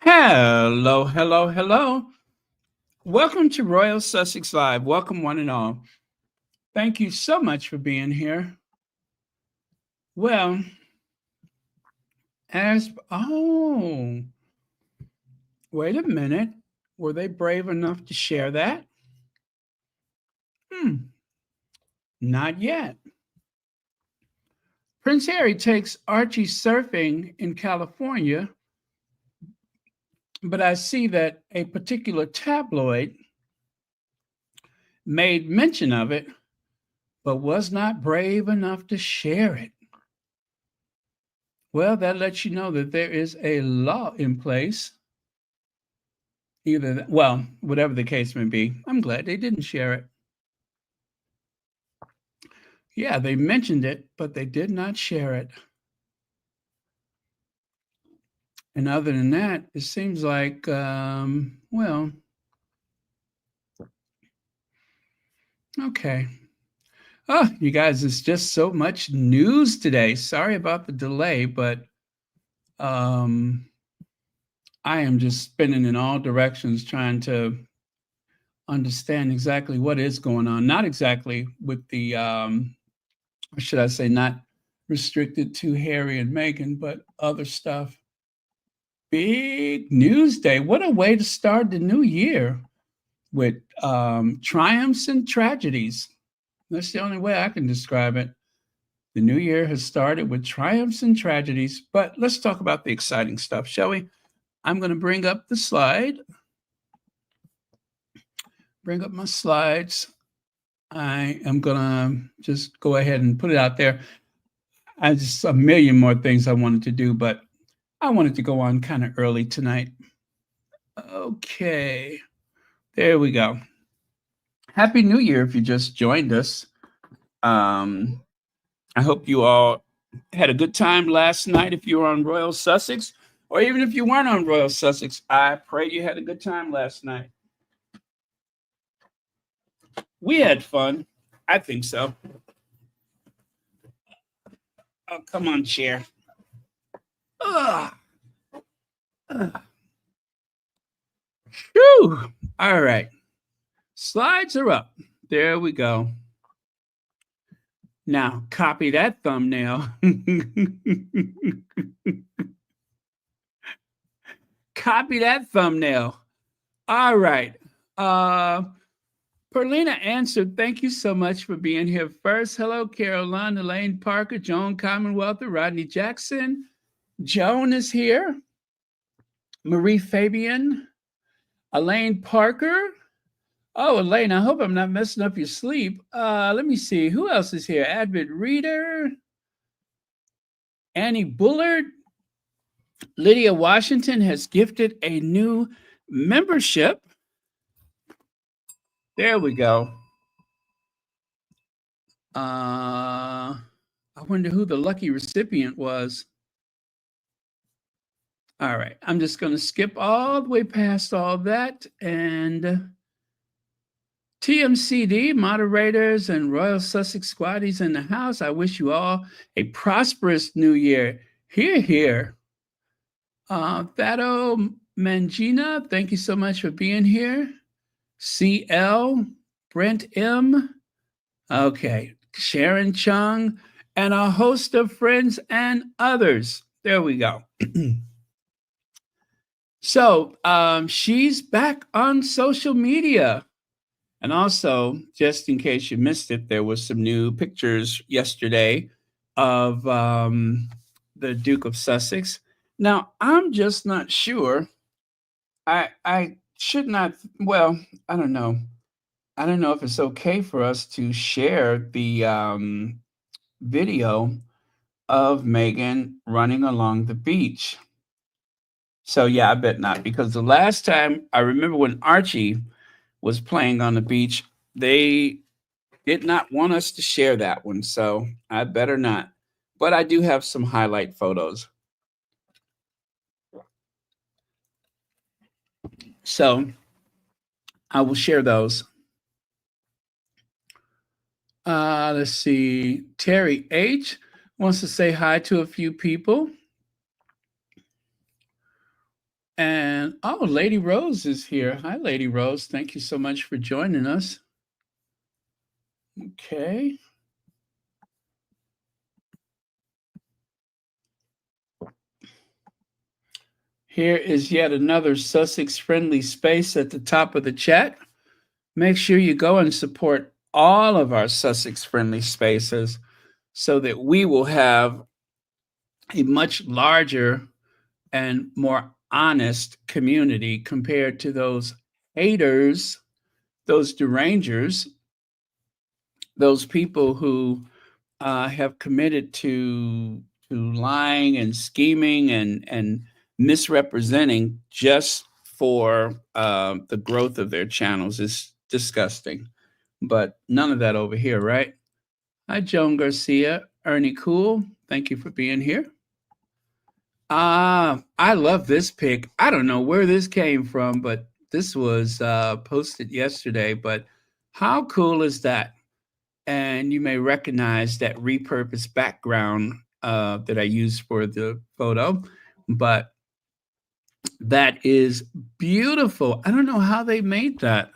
Hello, hello, hello. Welcome to Royal Sussex Live. Welcome, one and all. Thank you so much for being here. Well, wait a minute. Were they brave enough to share that? Hmm, not yet. Prince Harry takes Archie surfing in California, but I see that a particular tabloid made mention of it, but was not brave enough to share it. Well, that lets you know that there is a law in place. Whatever the case may be, I'm glad they didn't share it. Yeah, they mentioned it, but they did not share it. And other than that, it seems like, okay. Oh, you guys, it's just so much news today. Sorry about the delay, but um, I am just spinning in all directions trying to understand exactly what is going on. Not exactly with the, or should I say, not restricted to Harry and Meghan, but other stuff. Big news day. What a way to start the new year with triumphs and tragedies. That's the only way I can describe it. The new year has started with triumphs and tragedies, but let's talk about the exciting stuff, shall we? I'm going to bring up the slide. Bring up my slides. I am going to just go ahead and put it out there. I just a million more things I wanted to do, but I wanted to go on kind of early tonight. Okay, there we go. Happy New Year if you just joined us. Um, I hope you all had a good time last night if you were on Royal Sussex, or even if you weren't on Royal Sussex, I pray you had a good time last night. We had fun. I think so. Oh, come on, chair. Ugh. Ugh. Whew. All right. Slides are up. There we go. Now, copy that thumbnail. Copy that thumbnail. All right. Perlina answered, thank you so much for being here first. Hello, Caroline, Elaine Parker, Joan Commonwealth, Rodney Jackson. Joan is here. Marie Fabian, Elaine Parker. Oh, Elaine, I hope I'm not messing up your sleep. Let me see. Who else is here? Avid Reader, Annie Bullard. Lydia Washington has gifted a new membership. There we go. I wonder who the lucky recipient was. All right, I'm just going to skip all the way past all that. And TMCD moderators and Royal Sussex squaddies in the house, I wish you all a prosperous new year. Hear, hear. Thado Mangina, thank you so much for being here. CL, Brent M, okay, Sharon Chung, and a host of friends and others. There we go. So she's back on social media. And also, just in case you missed it, there was some new pictures yesterday of the Duke of Sussex. Now, I'm just not sure. I should not, well, I don't know. I don't know if it's okay for us to share the video of Meghan running along the beach. So, yeah, I bet not, because the last time I remember when Archie was playing on the beach, they did not want us to share that one. So, I better not. But I do have some highlight photos. So, I will share those. Let's see. Terry H – wants to say hi to a few people. And oh, Lady Rose is here. Hi, Lady Rose. Thank you so much for joining us. Okay. Here is yet another Sussex friendly space at the top of the chat. Make sure you go and support all of our Sussex friendly spaces so that we will have a much larger and more honest community compared to those haters, those derangers, those people who have committed to lying and scheming and misrepresenting just for the growth of their channels is disgusting. But none of that over here, right? Hi, Joan Garcia, Ernie Cool. Thank you for being here. I love this pic. I don't know where this came from, but this was posted yesterday. But how cool is that? And you may recognize that repurposed background that I used for the photo, but that is beautiful. I don't know how they made that.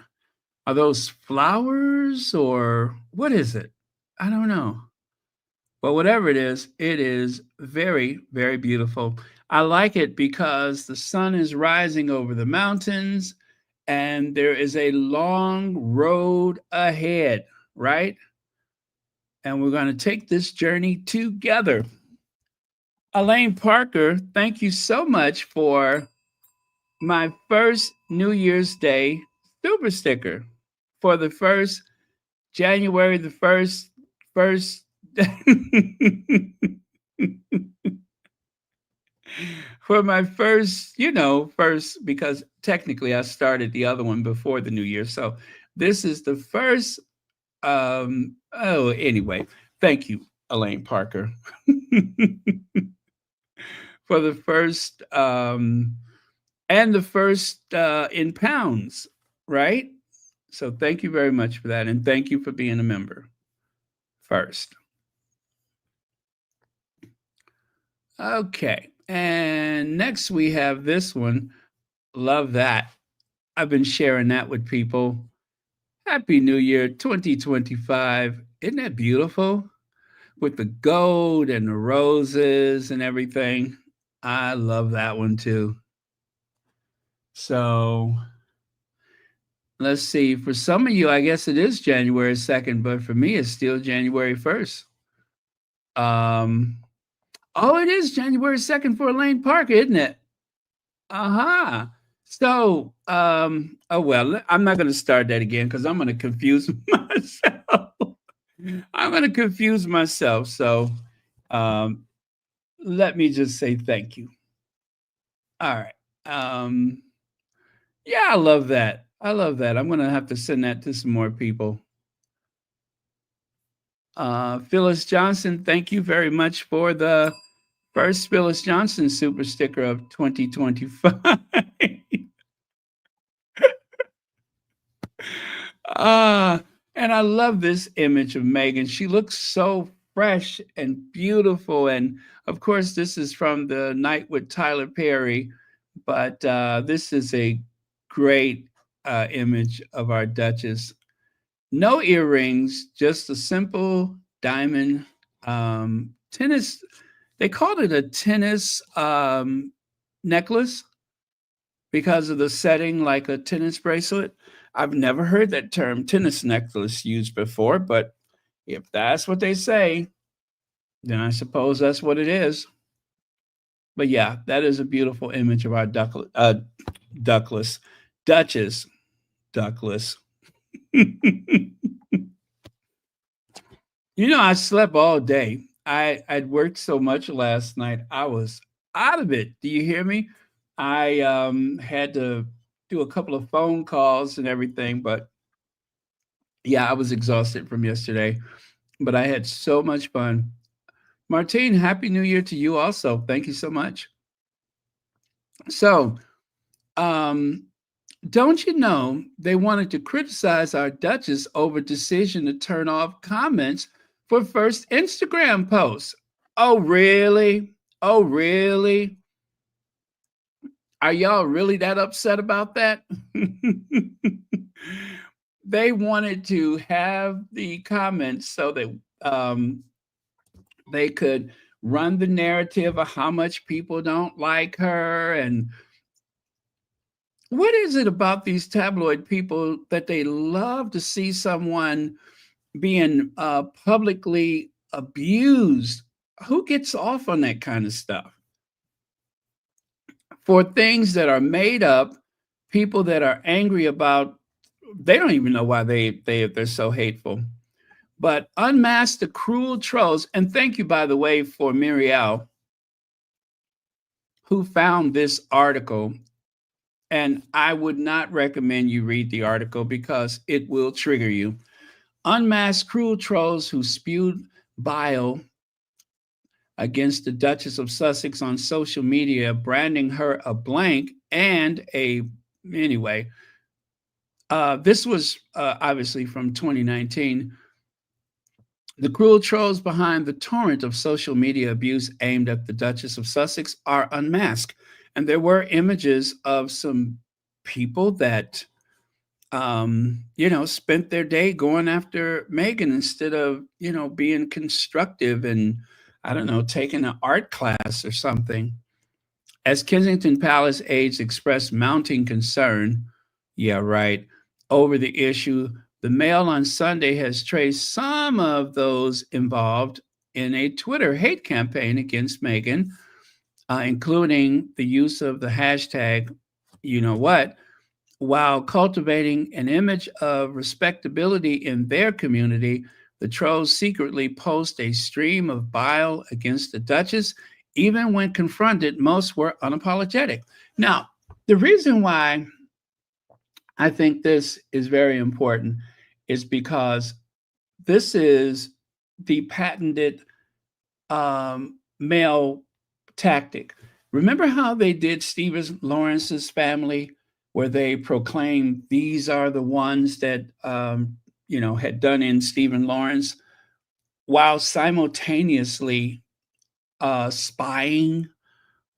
Are those flowers or what is it? I don't know. But whatever it is very, very beautiful. I like it because the sun is rising over the mountains and there is a long road ahead, right? And we're going to take this journey together. Elaine Parker, thank you so much for my first New Year's Day super sticker for the first January the 1st for my first, first because technically I started the other one before the new year. So this is the first anyway, thank you, Elaine Parker. For the first and the first in pounds, right? So thank you very much for that. And thank you for being a member first. Okay. And next we have this one. Love that. I've been sharing that with people. Happy New Year 2025. Isn't that beautiful? With the gold and the roses and everything. I love that one too. So let's see. For some of you, I guess it is January 2nd, but for me, it's still January 1st. Oh, it is January 2nd for Elaine Parker, isn't it? Aha. So, oh well, I'm not going to start that again because I'm going to confuse myself. I'm going to confuse myself. So, um, let me just say thank you. All right. Yeah, I love that. I love that. I'm going to have to send that to some more people. Phyllis Johnson, thank you very much for the first Phyllis Johnson super sticker of 2025. And I love this image of Meghan. She looks so fresh and beautiful. And of course, this is from the night with Tyler Perry, but this is a great image of our Duchess. No earrings, just a simple diamond tennis. They called it a tennis necklace because of the setting, like a tennis bracelet. I've never heard that term tennis necklace used before, but if that's what they say, then I suppose that's what it is. But yeah, that is a beautiful image of our Duchess. Duckless. I slept all day. I'd worked so much last night. I was out of it. Do you hear me? I had to do a couple of phone calls and everything, but yeah, I was exhausted from yesterday. But I had so much fun. Martine, happy New Year to you also. Thank you so much. So, um, don't you know they wanted to criticize our Duchess over decision to turn off comments for first Instagram post? Oh, really? Oh, really? Are y'all really that upset about that? They wanted to have the comments so that um, they could run the narrative of how much people don't like her. And what is it about these tabloid people that they love to see someone being publicly abused? Who gets off on that kind of stuff? For things that are made up, people that are angry about, they don't even know why they're so hateful. But unmask the cruel trolls. And thank you, by the way, for Muriel, who found this article. And I would not recommend you read the article because it will trigger you. Unmask cruel trolls who spewed bile against the Duchess of Sussex on social media, branding her a blank and a. Anyway, this was obviously from 2019. The cruel trolls behind the torrent of social media abuse aimed at the Duchess of Sussex are unmasked. And there were images of some people that, spent their day going after Meghan instead of, being constructive and, I don't know, taking an art class or something. As Kensington Palace aides expressed mounting concern, yeah, right, over the issue, the Mail on Sunday has traced some of those involved in a Twitter hate campaign against Meghan, including the use of the hashtag, you know what, while cultivating an image of respectability in their community. The trolls secretly post a stream of bile against the Duchess. Even when confronted, most were unapologetic. Now, the reason why I think this is very important is because this is the patented male tactic. Remember how they did Stephen Lawrence's family, where they proclaimed these are the ones that had done in Stephen Lawrence, while simultaneously spying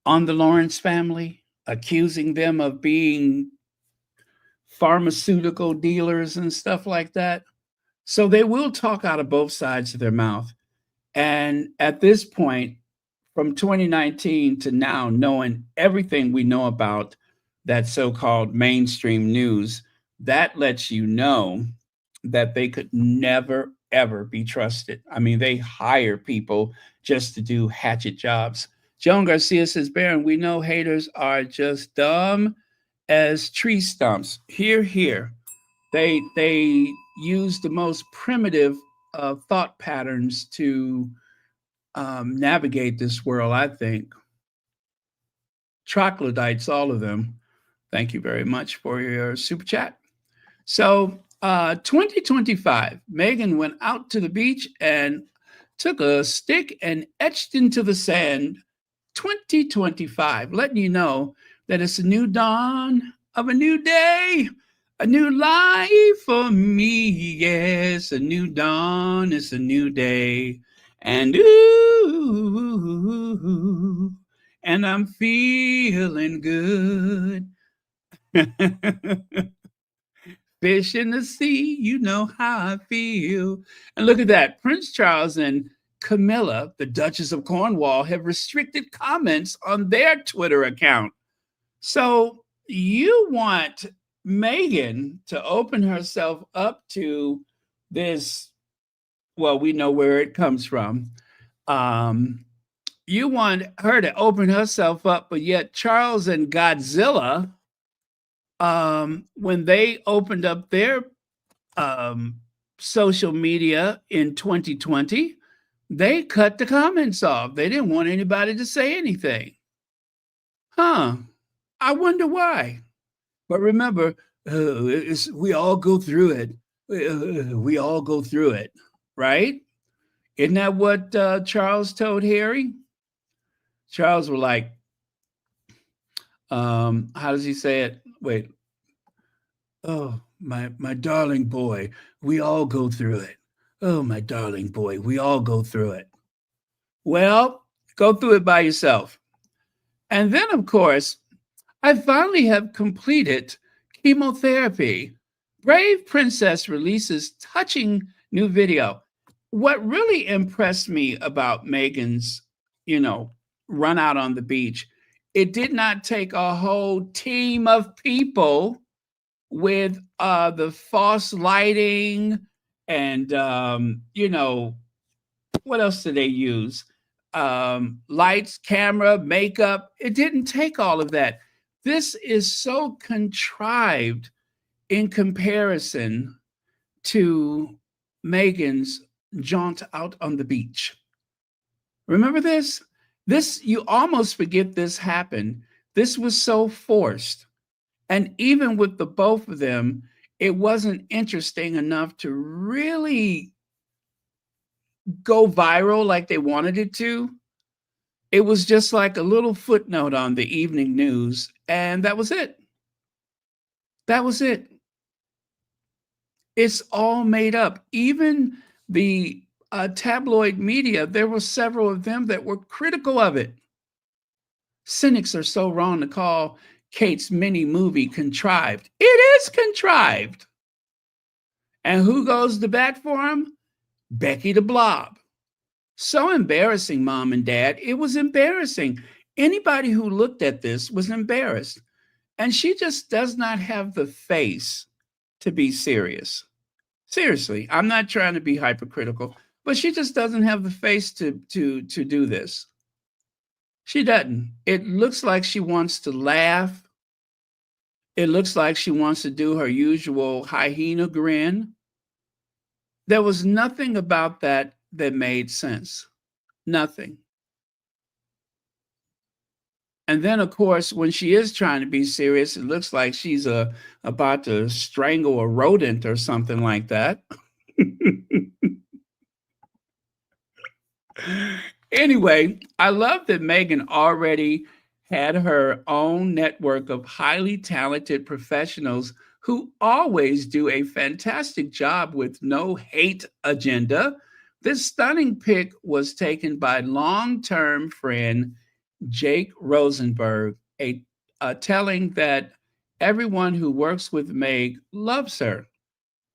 on the Lawrence family, accusing them of being pharmaceutical dealers and stuff like that. So they will talk out of both sides of their mouth. And at this point, from 2019 to now, knowing everything we know about that so called mainstream news, that lets you know that they could never, ever be trusted. I mean, they hire people just to do hatchet jobs. Joan Garcia says, Baron, we know haters are just dumb as tree stumps. Here, here. They use the most primitive thought patterns to navigate this world, I think. Troglodytes, all of them. Thank you very much for your super chat. So, 2025, Meghan went out to the beach and took a stick and etched into the sand 2025, letting you know that it's a new dawn of a new day, a new life for me. Yes, a new dawn is a new day. And ooh, and I'm feeling good. Fish in the sea, you know how I feel. And look at that. Prince Charles and Camilla, the Duchess of Cornwall, have restricted comments on their Twitter account. So you want Meghan to open herself up to this, well, we know where it comes from. You want her to open herself up, but yet Charles and Godzilla, when they opened up their social media in 2020, they cut the comments off. They didn't want anybody to say anything. Huh. I wonder why. But remember, we all go through it. We all go through it, right? Isn't that what Charles told Harry? Charles was like, how does he say it? Wait. Oh, my darling boy, we all go through it. Oh, my darling boy, we all go through it. Well, go through it by yourself. And then, of course, I finally have completed chemotherapy. Brave Princess releases touching new video. What really impressed me about Megan's, you know, run out on the beach, it did not take a whole team of people with the false lighting and what else did they use? Lights, camera, makeup. It didn't take all of that. This is so contrived in comparison to Megan's jaunt out on the beach. Remember this? This, you almost forget this happened. This was so forced. And even with the both of them, it wasn't interesting enough to really go viral like they wanted it to. It was just like a little footnote on the evening news, and that was it. That was it. It's all made up. Even the tabloid media, there were several of them that were critical of it. Cynics are so wrong to call Kate's mini movie contrived. It is contrived. And who goes to bat for him? Becky the Blob. So embarrassing, mom and dad. It was embarrassing. Anybody who looked at this was embarrassed. And she just does not have the face to be serious. Seriously, I'm not trying to be hypercritical, but she just doesn't have the face to do this. She doesn't. It looks like she wants to laugh. It looks like she wants to do her usual hyena grin. There was nothing about that that made sense. Nothing. And then, of course, when she is trying to be serious, it looks like she's about to strangle a rodent or something like that. Anyway, I love that Meghan already had her own network of highly talented professionals who always do a fantastic job with no hate agenda. This stunning pic was taken by long term friend Jake Rosenberg, telling that everyone who works with Meg loves her,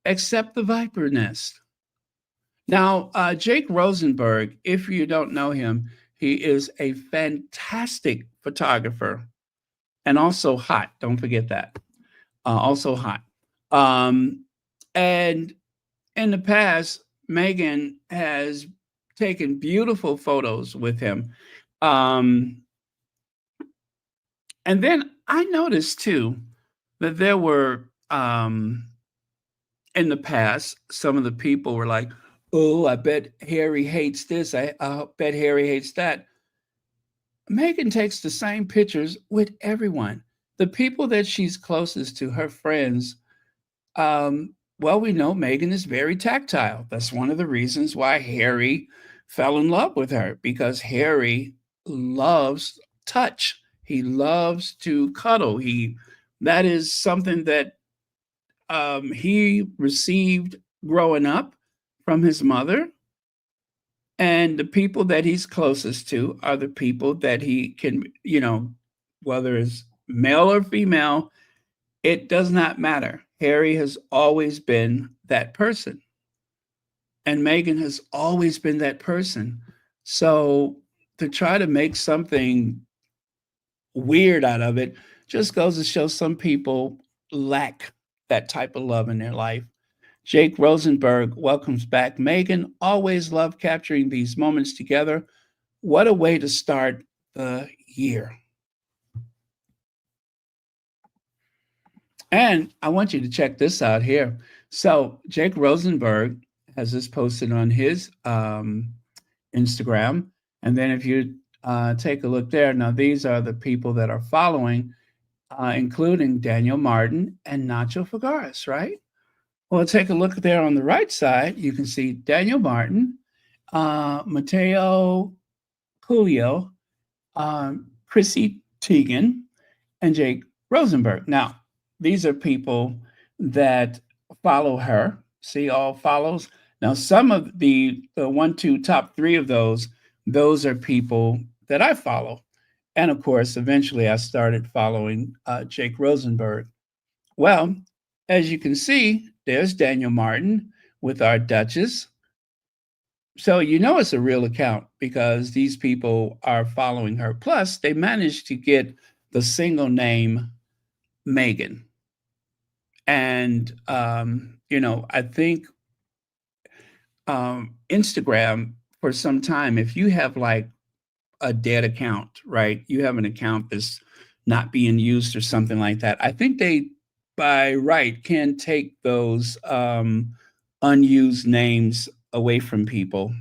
except the Viper Nest. Now, Jake Rosenberg, if you don't know him, he is a fantastic photographer and also hot. Don't forget that. Also hot. Um, and in the past, Meghan has taken beautiful photos with him. Um, and then I noticed too that there were, in the past, some of the people were like, oh, I bet Harry hates this. I bet Harry hates that. Meghan takes the same pictures with everyone. The people that she's closest to, her friends, well, we know Meghan is very tactile. That's one of the reasons why Harry fell in love with her, because Harry loves touch. He loves to cuddle. That is something that he received growing up from his mother. And the people that he's closest to are the people that he can, whether it's male or female, it does not matter. Harry has always been that person. And Meghan has always been that person. So to try to make something weird out of it just goes to show some people lack that type of love in their life. Jake Rosenberg welcomes back Meghan. Always love capturing these moments together. What a way to start the year. And I want you to check this out here. So Jake Rosenberg has this posted on his Instagram. And then if you take a look there, now these are the people that are following, including Daniel Martin and Nacho Figueras, right? Well, take a look there on the right side. You can see Daniel Martin, Mateo Julio, Chrissy Teigen, and Jake Rosenberg. Now, these are people that follow her. See, all follows. Now, some of the 1, 2, top 3 of those are people that I follow. And of course, eventually I started following Jake Rosenberg. Well, as you can see, there's Daniel Martin with our Duchess. So you know it's a real account because these people are following her. Plus, they managed to get the single name Meghan. And, I think Instagram for some time, if you have like a dead account, right? You have an account that's not being used or something like that. I think they, by right, can take those unused names away from people.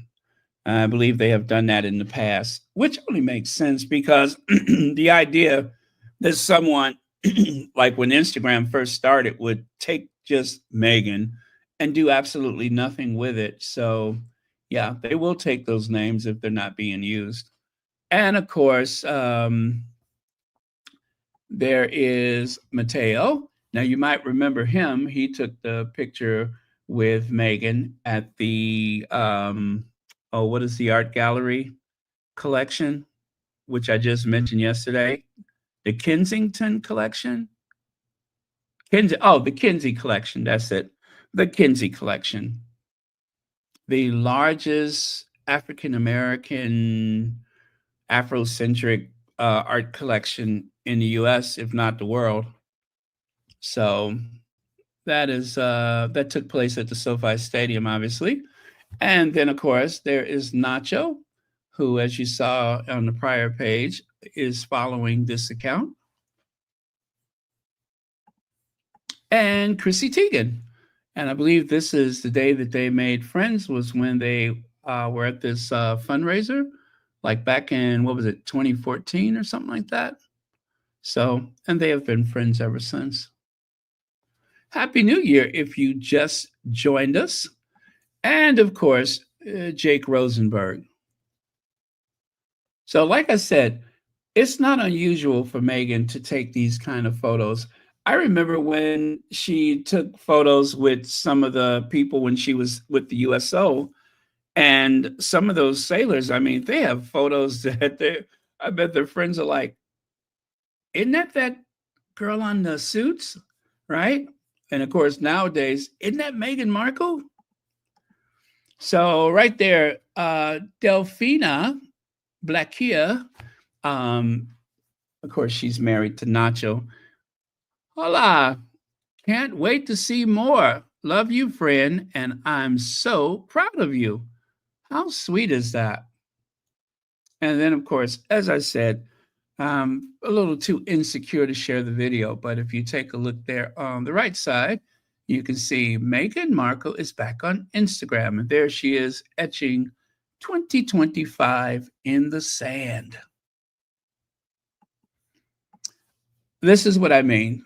I believe they have done that in the past, which only makes sense because the idea that someone, like when Instagram first started, would take just Megan and do absolutely nothing with it. So, yeah, they will take those names if they're not being used. And of course, there is Mateo. Now, you might remember him. He took the picture with Megan at the, what is the art gallery collection, which I just mentioned yesterday? The Kensington collection? The Kinsey collection. That's it. The Kinsey collection. The largest African American Afrocentric art collection in the US, if not the world. So that took place at the SoFi Stadium, obviously. And then, of course, there is Nacho, who, as you saw on the prior page, is following this account, and Chrissy Teigen. And I believe this is the day that they made friends, was when they were at this fundraiser, like back in, what was it, 2014 or something like that. So, and they have been friends ever since. Happy New Year if you just joined us. And of course, Jake Rosenberg. So, like I said, it's not unusual for Megan to take these kind of photos. I remember when she took photos with some of the people when she was with the USO, and some of those sailors, I mean, they have photos that I bet their friends are like, isn't that girl on the Suits? Right? And of course, nowadays, isn't that Meghan Markle? So, right there, Delphina Blackia, um, of course, she's married to Nacho. Hola, can't wait to see more. Love you, friend, and I'm so proud of you. How sweet is that? And then, of course, as I said, a little too insecure to share the video, but if you take a look there on the right side, you can see Meghan Markle is back on Instagram, and there she is etching 2025 in the sand. This is what I mean.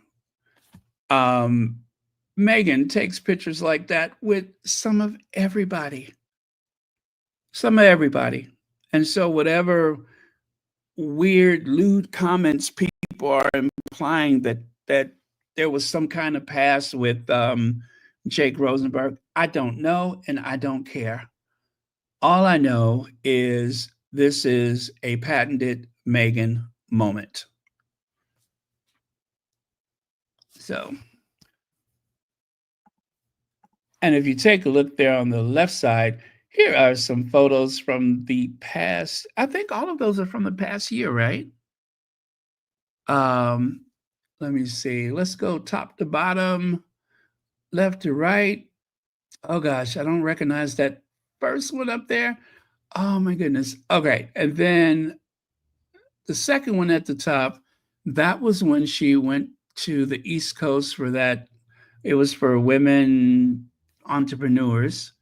Meghan takes pictures like that with some of everybody. Some of everybody. And so, whatever weird, lewd comments people are implying that there was some kind of past with Jake Rosenberg, I don't know, and I don't care. All I know is this is a patented Meghan moment. So, and if you take a look there on the left side, here are some photos from the past. I think all of those are from the past year, right? Um, Let me see. Let's go top to bottom, left to right. Oh gosh, I don't recognize that first one up there. Oh my goodness. Okay. And then the second one at the top, that was when she went to the East Coast for that. It was for women entrepreneurs.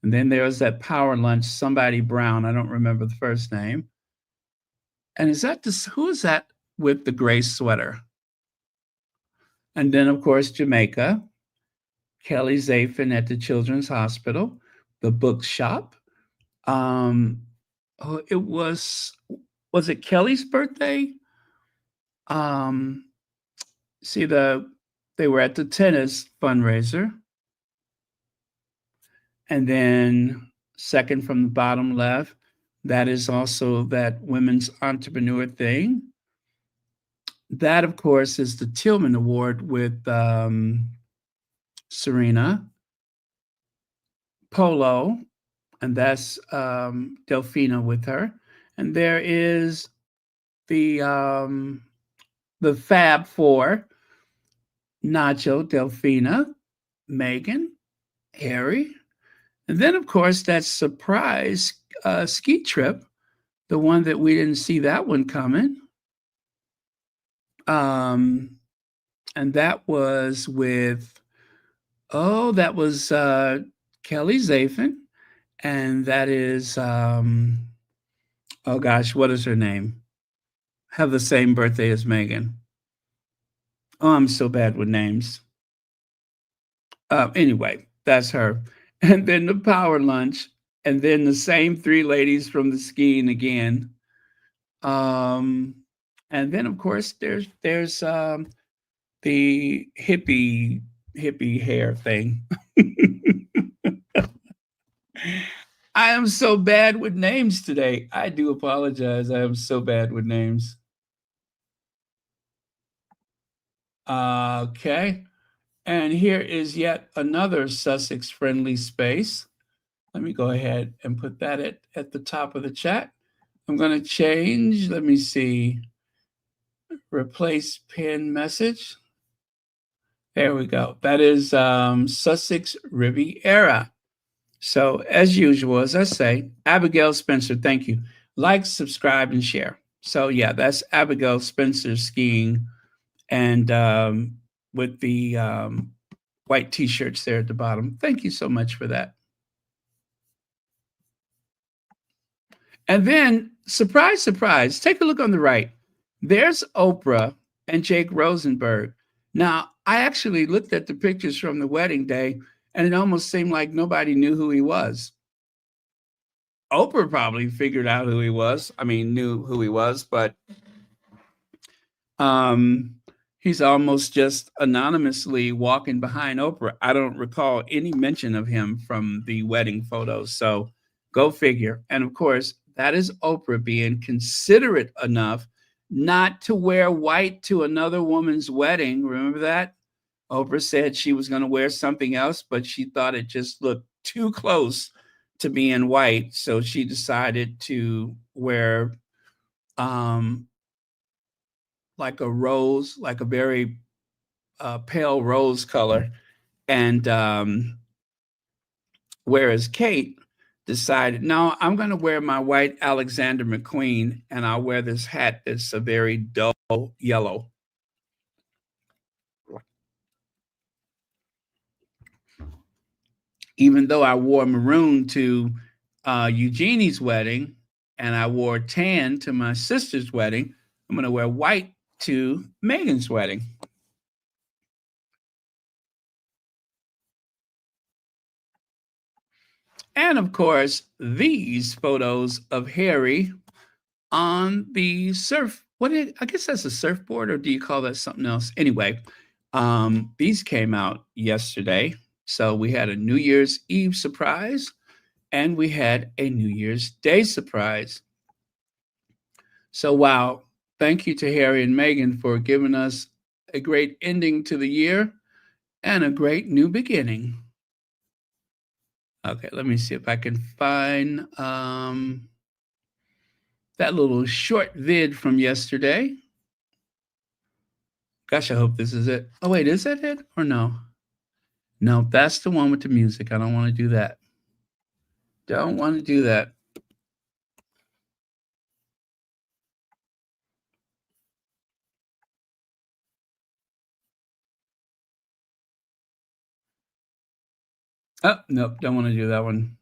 And then there was that power lunch, somebody Brown. I don't remember the first name. And is that this, who is that with the gray sweater? And then, of course, Jamaica, Kelly Zafin at the Children's Hospital, the bookshop. Um, it was it Kelly's birthday? Um, see they were at the tennis fundraiser, and then second from the bottom left, that is also that women's entrepreneur thing. That, of course, is the Tillman Award with Serena Polo, and that's Delfina with her. And there is the um, the Fab Four: Nacho, Delfina, Megan, Harry, and then of course that surprise ski trip, the one that we didn't see that one coming. Um, and that was with that was Kelly Zafin, and that is oh gosh, what is her name? Have the same birthday as Megan. Oh, I'm so bad with names. Anyway, that's her. And then the power lunch, and then the same three ladies from the skiing again. Um, and then of course there's the hippie hair thing. I am so bad with names today. I do apologize. I am so bad with names. Okay. And here is yet another Sussex friendly space. Let me go ahead and put that at the top of the chat. I'm going to change, let me see, replace pin message. There we go. That is Sussex Riviera. So, as usual, as I say, Abigail Spencer, thank you. Like, subscribe, and share. So, yeah, that's Abigail Spencer skiing, and with the white t shirts there at the bottom. Thank you so much for that. And then, surprise, surprise, take a look on the right. There's Oprah and Jake Rosenberg. Now, I actually looked at the pictures from the wedding day, and it almost seemed like nobody knew who he was. Oprah probably figured out who he was. I mean, knew who he was, but um, he's almost just anonymously walking behind Oprah. I don't recall any mention of him from the wedding photos. So go figure. And of course, that is Oprah being considerate enough not to wear white to another woman's wedding. Remember that? Oprah said she was going to wear something else, but she thought it just looked too close to being white. So she decided to wear um, like a rose, like a very pale rose color. And whereas Kate decided, no, I'm going to wear my white Alexander McQueen, and I'll wear this hat that's a very dull yellow. Even though I wore maroon to Eugenie's wedding and I wore tan to my sister's wedding, I'm going to wear white to Megan's wedding. And of course, these photos of Harry on the surf. I guess that's a surfboard, or do you call that something else? Anyway, these came out yesterday. So we had a New Year's Eve surprise and we had a New Year's Day surprise. So, wow, thank you to Harry and Meghan for giving us a great ending to the year and a great new beginning. Okay, let me see if I can find that little short vid from yesterday. Gosh, I hope this is it. Oh, wait, is that it or no? No, that's the one with the music. I don't want to do that. Don't want to do that. Oh, nope, don't want to do that one.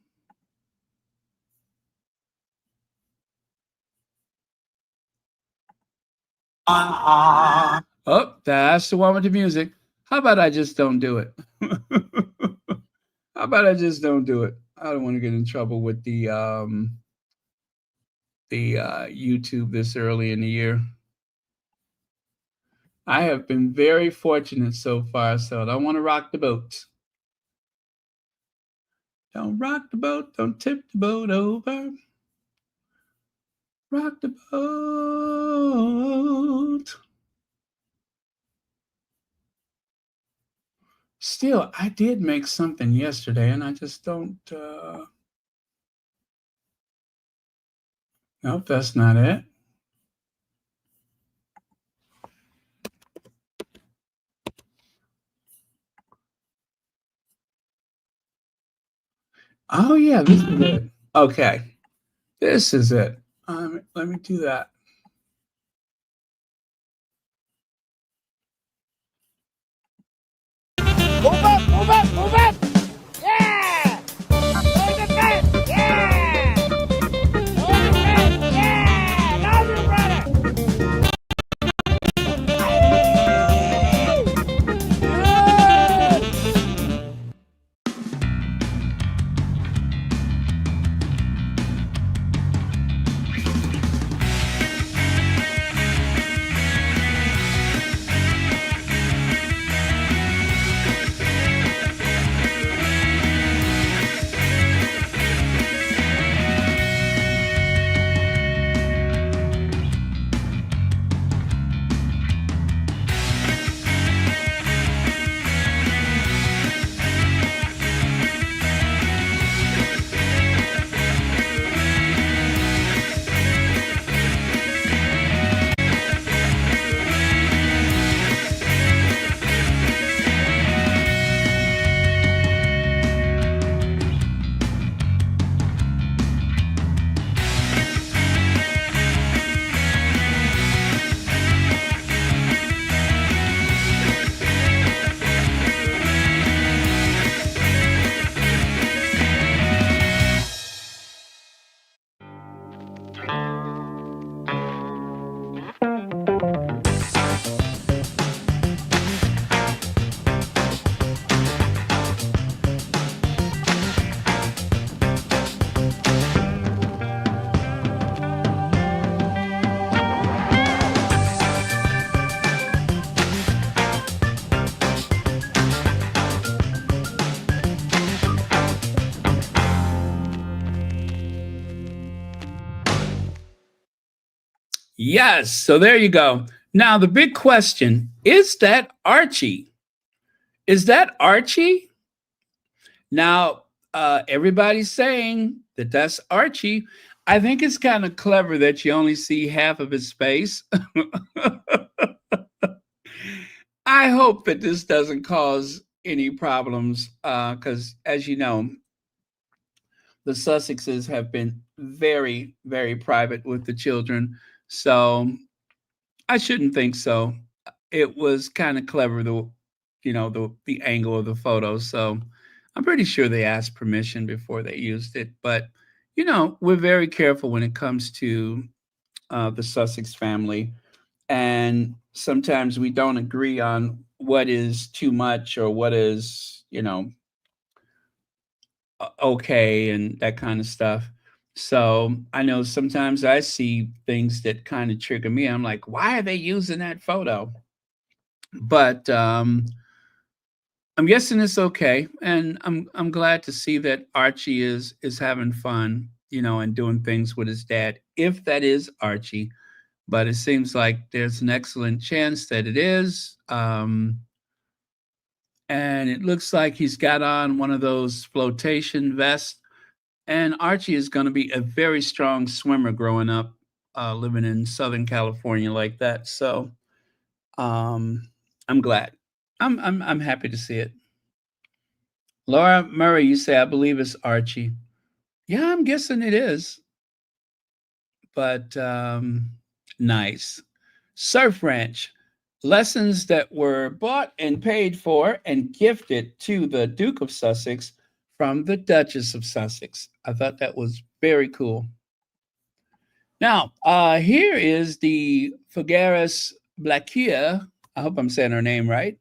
Oh, that's the one with the music. How about I just don't do it? How about I just don't do it? I don't want to get in trouble with the YouTube this early in the year. I have been very fortunate so far, so I don't want to rock the boat. Don't rock the boat, don't tip the boat over. Rock the boat. still, I did make something yesterday, and I just don't. Nope, that's not it. Oh yeah, this is it. Okay, this is it. Let me do that. Move up, move up, move up! Yeah! Go the fence! Yeah! Go the fence! Yeah! Love you, brother! Yes, so there you go. Now the big question is that Archie? Is that Archie? Now, everybody's saying that that's Archie. I think it's kind of clever that you only see half of his face. I hope that this doesn't cause any problems because, as you know, the Sussexes have been very, very private with the children. So I shouldn't think so. It was kind of clever, the angle of the photo. So I'm pretty sure they asked permission before they used it. But we're very careful when it comes to the Sussex family, and sometimes we don't agree on what is too much or what is okay and that kind of stuff. So I know sometimes I see things that kind of trigger me. I'm like, why are they using that photo? But I'm guessing it's okay, and I'm glad to see that Archie is having fun, and doing things with his dad. If that is Archie, but it seems like there's an excellent chance that it is. And it looks like he's got on one of those flotation vests. And Archie is going to be a very strong swimmer growing up, living in Southern California like that. So I'm glad. I'm happy to see it. Laura Murray, you say I believe it's Archie. Yeah, I'm guessing it is, but nice. Surf Ranch, lessons that were bought and paid for and gifted to the Duke of Sussex from the Duchess of Sussex. I thought that was very cool. Now, here is the Figueres Blaquia. I hope I'm saying her name right.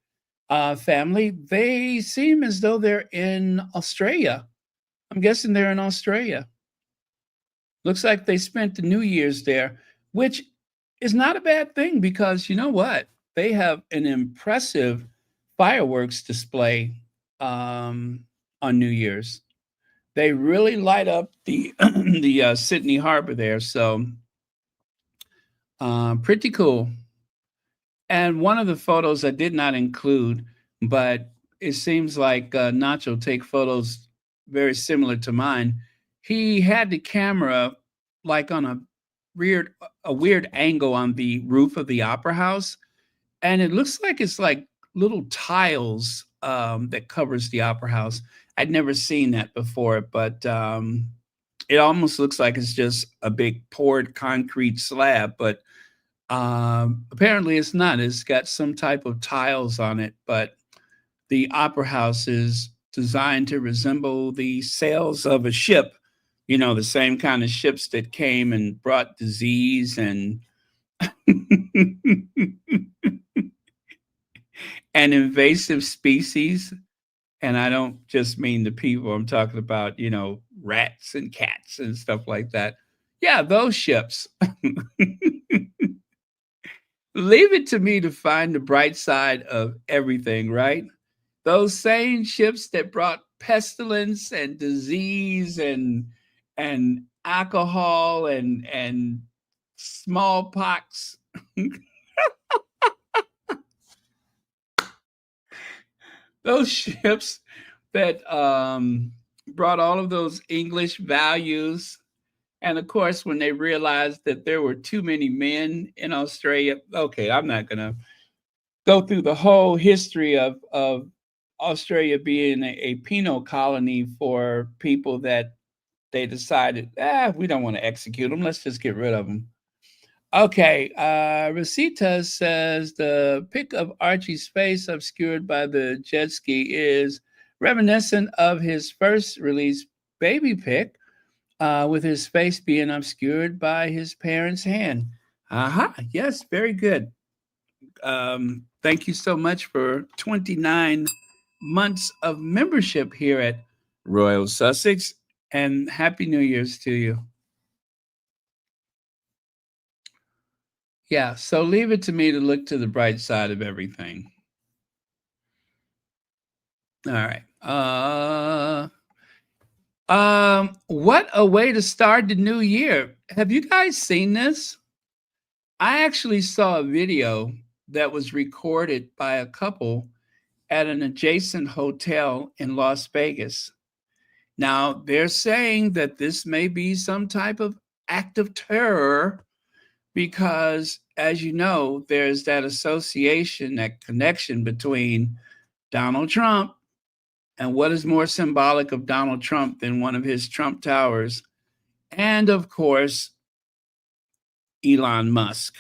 Family. They seem as though they're in Australia. I'm guessing they're in Australia. Looks like they spent the New Year's there, which is not a bad thing because you know what? They have an impressive fireworks display on New Year's. They really light up the the Sydney Harbor there, so pretty cool. And one of the photos I did not include, but it seems like Nacho take photos very similar to mine. He had the camera like on a weird angle on the roof of the opera house, and it looks like it's like little tiles that covers the opera house. I'd never seen that before, but it almost looks like it's just a big poured concrete slab, but apparently it's not. It's got some type of tiles on it, but the opera house is designed to resemble the sails of a ship, you know, the same kind of ships that came and brought disease and and invasive species. And I don't just mean the people, I'm talking about, you know, rats and cats and stuff like that. Yeah, those ships. Leave it to me to find the bright side of everything, right? Those same ships that brought pestilence and disease and alcohol and smallpox. Those ships that brought all of those English values. And of course, when they realized that there were too many men in Australia, okay, I'm not going to go through the whole history of Australia being a penal colony for people that they decided, we don't want to execute them. Let's just get rid of them. Okay, Rosita says the pic of Archie's face obscured by the jet ski is reminiscent of his first release baby pic, with his face being obscured by his parents' hand. Aha, yes, very good. Thank you so much for 29 months of membership here at Royal Sussex, and Happy New Year's to you. Yeah, so leave it to me to look to the bright side of everything. All right. What a way to start the new year. Have you guys seen this? I actually saw a video that was recorded by a couple at an adjacent hotel in Las Vegas. Now, they're saying that this may be some type of act of terror because, as you know, there's that association, that connection between Donald Trump and what is more symbolic of Donald Trump than one of his Trump Towers, and of course, Elon Musk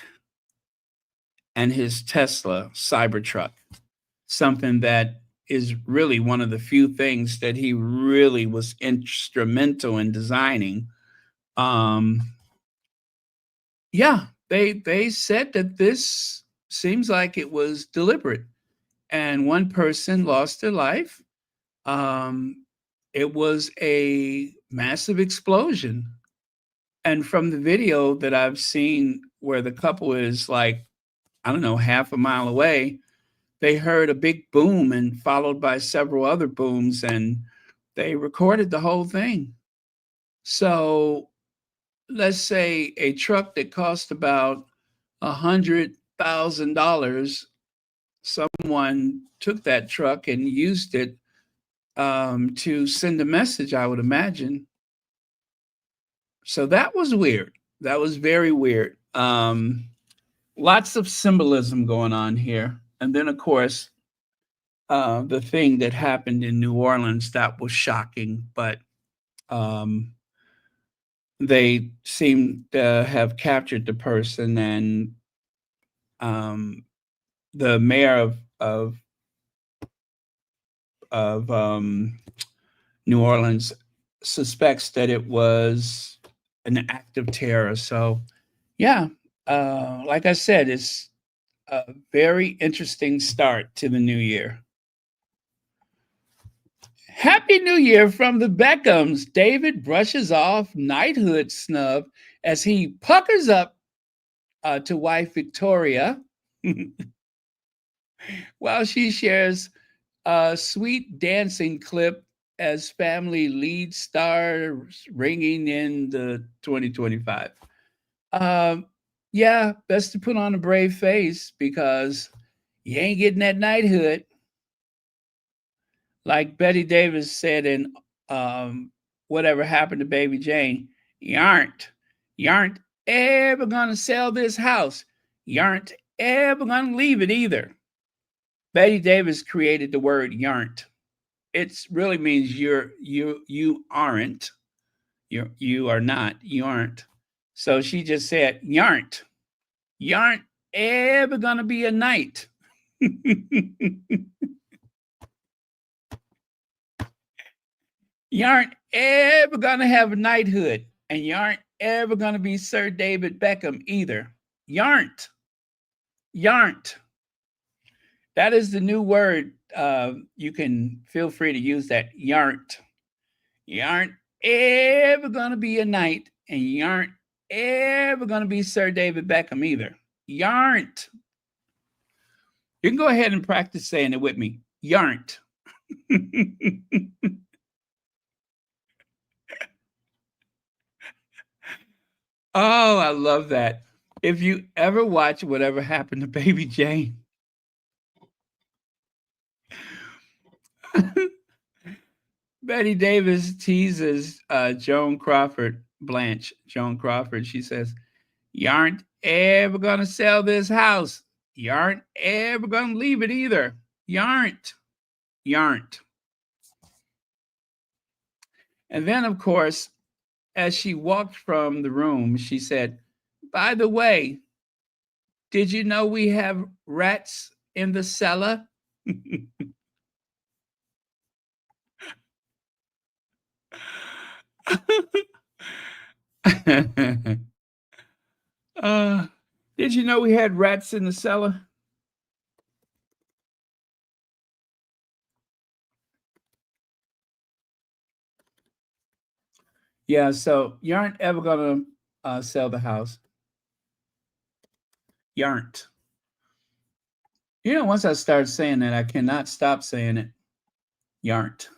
and his Tesla Cybertruck, something that is really one of the few things that he really was instrumental in designing. Yeah, they said that this seems like it was deliberate, and one person lost their life. It was a massive explosion, and from the video that I've seen, where the couple is like, I don't know, half a mile away, they heard a big boom and followed by several other booms, and they recorded the whole thing. So let's say a truck that cost about $100,000, someone took that truck and used it to send a message, I would imagine. So that was weird. That was very weird. Lots of symbolism going on here. And then, of course, the thing that happened in New Orleans, that was shocking, but they seem to have captured the person, and the mayor of New Orleans suspects that it was an act of terror. So, yeah, like I said, it's a very interesting start to the new year. Happy New Year from the Beckhams. David brushes off knighthood snub as he puckers up to wife Victoria while she shares a sweet dancing clip as family lead stars ringing in the 2025. Yeah, best to put on a brave face because you ain't getting that knighthood. Like Betty Davis said in um, Whatever Happened to Baby Jane, you aren't ever going to sell this house. You aren't ever going to leave it either. Betty Davis created the word yarn't. It really means you aren't. You are not. You aren't. So she just said yarn't. You aren't ever gonna be a knight. You aren't ever gonna have a knighthood, and you aren't ever gonna be Sir David Beckham either. You aren't. You aren't. That is the new word. You can feel free to use that. Yarn't. You aren't ever gonna be a knight, and you aren't ever gonna be Sir David Beckham either. You aren't. You can go ahead and practice saying it with me. Yarn't. Oh, I love that. If you ever watch Whatever Happened to Baby Jane, Betty Davis teases Joan Crawford. She says, "You aren't ever going to sell this house. You aren't ever going to leave it either. You aren't. You aren't." And then, of course, as she walked from the room, she said, "By the way, did you know we have rats in the cellar?" uh, did you know we had rats in the cellar? Yeah, so you aren't ever going to sell the house. You aren't. Once I start saying that, I cannot stop saying it. You aren't.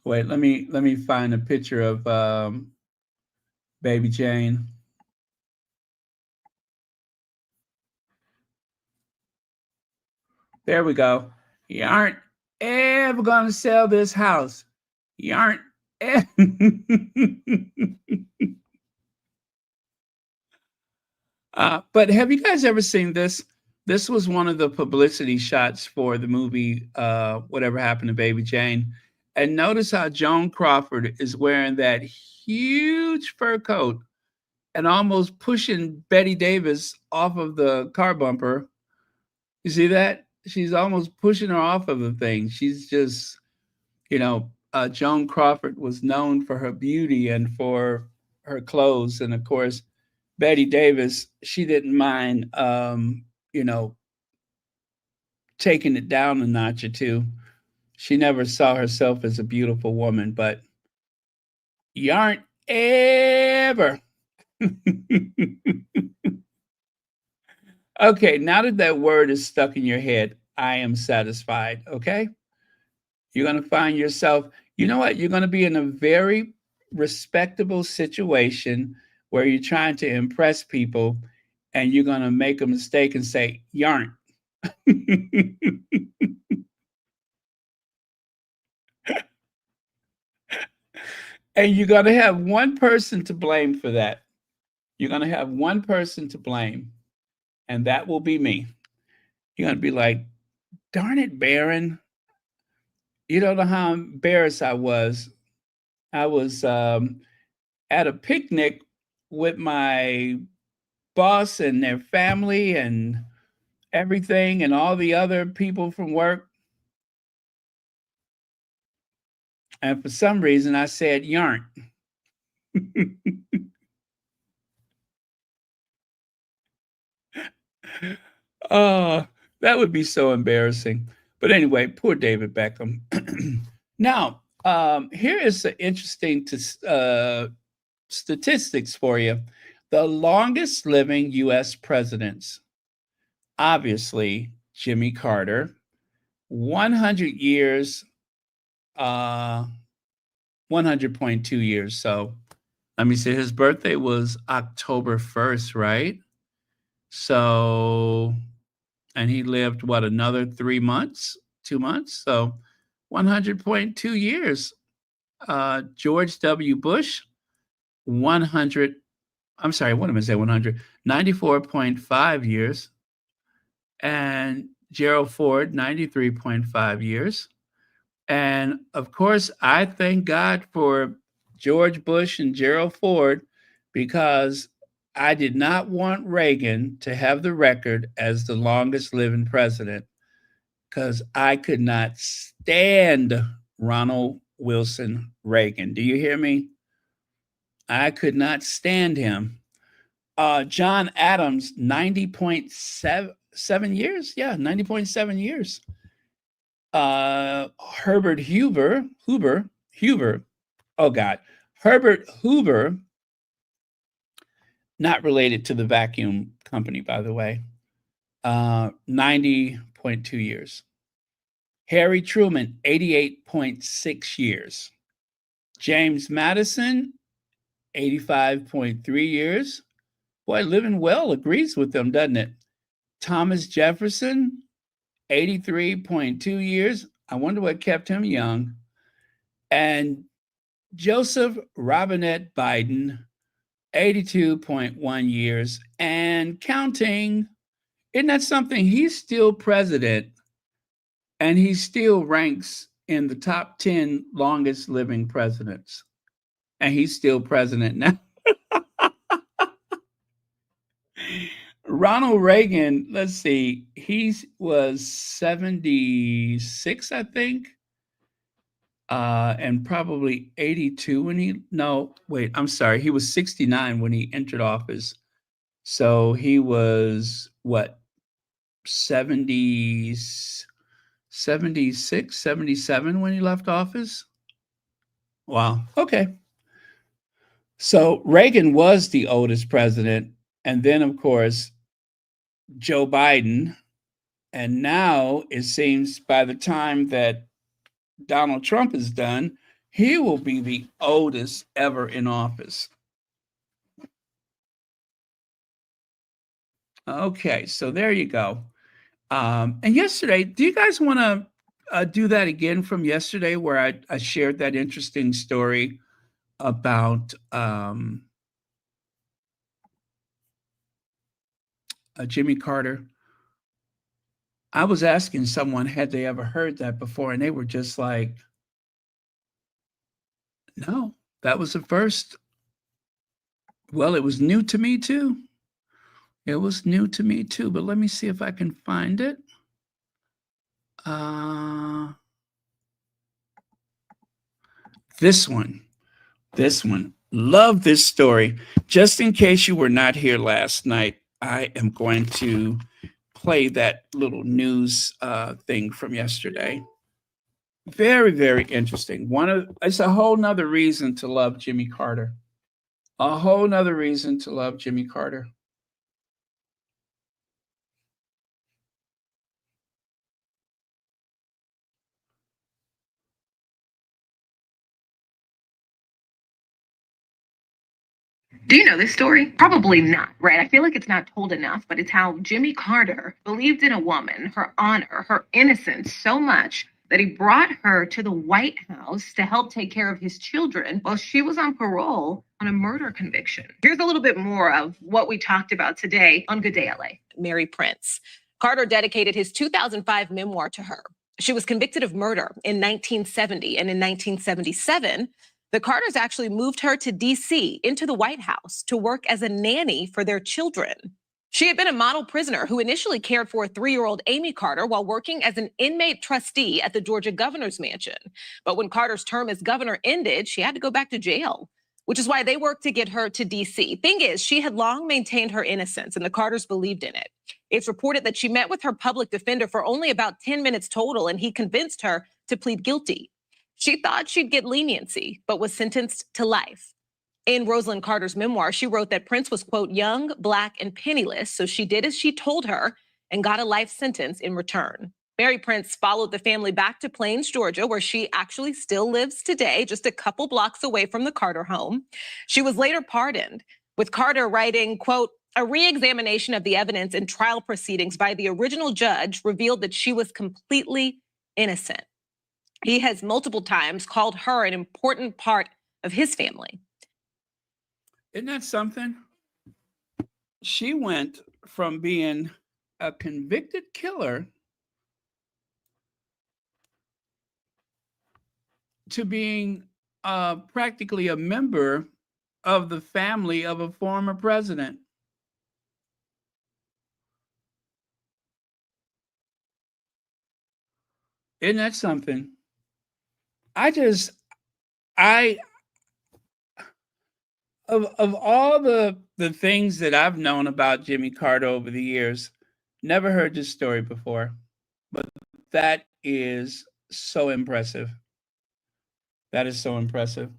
Wait, let me find a picture of Baby Jane. There we go. You aren't ever going to sell this house. You aren't. But have you guys ever seen this? This was one of the publicity shots for the movie Whatever Happened to Baby Jane. And notice how Joan Crawford is wearing that huge fur coat and almost pushing Betty Davis off of the car bumper. You see that? She's almost pushing her off of the thing. She's just, Joan Crawford was known for her beauty and for her clothes. And of course, Betty Davis, she didn't mind, taking it down a notch or two. She never saw herself as a beautiful woman, but you aren't ever. Okay, now that that word is stuck in your head, I am satisfied. Okay. You're going to find yourself, you know what? You're going to be in a very respectable situation where you're trying to impress people and you're going to make a mistake and say, yarn. And you're going to have one person to blame for that. You're going to have one person to blame, and that will be me. You're going to be like, darn it, Baron. You don't know how embarrassed I was. I was at a picnic with my boss and their family and everything, and all the other people from work. And for some reason, I said yarn. Oh, that would be so embarrassing. But anyway, poor David Beckham. Now, here is the interesting statistics for you. The longest living U.S. presidents, obviously Jimmy Carter, 100 years, 100.2 years. So let me see, his birthday was October 1st, right? So, and he lived, what, another 3 months 2 months. So 100.2 years. George W. Bush, 100. I'm sorry, what am I saying? 100. 94.5 years. And Gerald Ford, 93.5 years. And of course, I thank God for George Bush and Gerald Ford because I did not want Reagan to have the record as the longest living president because I could not stand Ronald Wilson Reagan. Do you hear me? I could not stand him. John Adams, 90.7 years. Yeah, 90.7 years. Herbert Hoover. Oh God, Herbert Hoover, not related to the vacuum company, by the way. 90.2 years. Harry Truman, 88.6 years. James Madison, 85.3 years. Boy, living well agrees with them, doesn't it? Thomas Jefferson, 83.2 years. I wonder what kept him young. And Joseph Robinette Biden, 82.1 years and counting. Isn't that something? He's still president and he still ranks in the top 10 longest living presidents. And he's still president now. Ronald Reagan, let's see, he was 76, I think, and probably 82 when he was 69 when he entered office. So he was what, 70, 76, 77 when he left office? Wow. Okay. So Reagan was the oldest president. And then, of course, Joe Biden. And now it seems by the time that Donald Trump is done, he will be the oldest ever in office. Okay, so there you go. And yesterday, do you guys want to do that again from yesterday where I shared that interesting story about Jimmy Carter? I was asking someone, had they ever heard that before? And they were just like, no, that was the first. Well, it was new to me too. It was new to me too, but let me see if I can find it. This one. Love this story. Just in case you were not here last night, I am going to play that little news thing from yesterday. Very, very interesting. It's a whole nother reason to love Jimmy Carter. A whole nother reason to love Jimmy Carter. Do you know this story? Probably not, right? I feel like it's not told enough, but it's how Jimmy Carter believed in a woman, her honor, her innocence so much that he brought her to the White House to help take care of his children while she was on parole on a murder conviction. Here's a little bit more of what we talked about today on Good Day LA. Mary Prince. Carter dedicated his 2005 memoir to her. She was convicted of murder in 1970, and in 1977, the Carters actually moved her to D.C. into the White House to work as a nanny for their children. She had been a model prisoner who initially cared for 3-year-old Amy Carter while working as an inmate trustee at the Georgia governor's mansion. But when Carter's term as governor ended, she had to go back to jail, which is why they worked to get her to D.C. Thing is, she had long maintained her innocence, and the Carters believed in it. It's reported that she met with her public defender for only about 10 minutes total, and he convinced her to plead guilty. She thought she'd get leniency, but was sentenced to life. In Rosalynn Carter's memoir, she wrote that Prince was, quote, young, Black, and penniless, so she did as she told her and got a life sentence in return. Mary Prince followed the family back to Plains, Georgia, where she actually still lives today, just a couple blocks away from the Carter home. She was later pardoned, with Carter writing, quote, a re-examination of the evidence in trial proceedings by the original judge revealed that she was completely innocent. He has multiple times called her an important part of his family. Isn't that something? She went from being a convicted killer to being practically a member of the family of a former president. Isn't that something? I of all the things that I've known about Jimmy Carter over the years, never heard this story before. But that is so impressive. That is so impressive.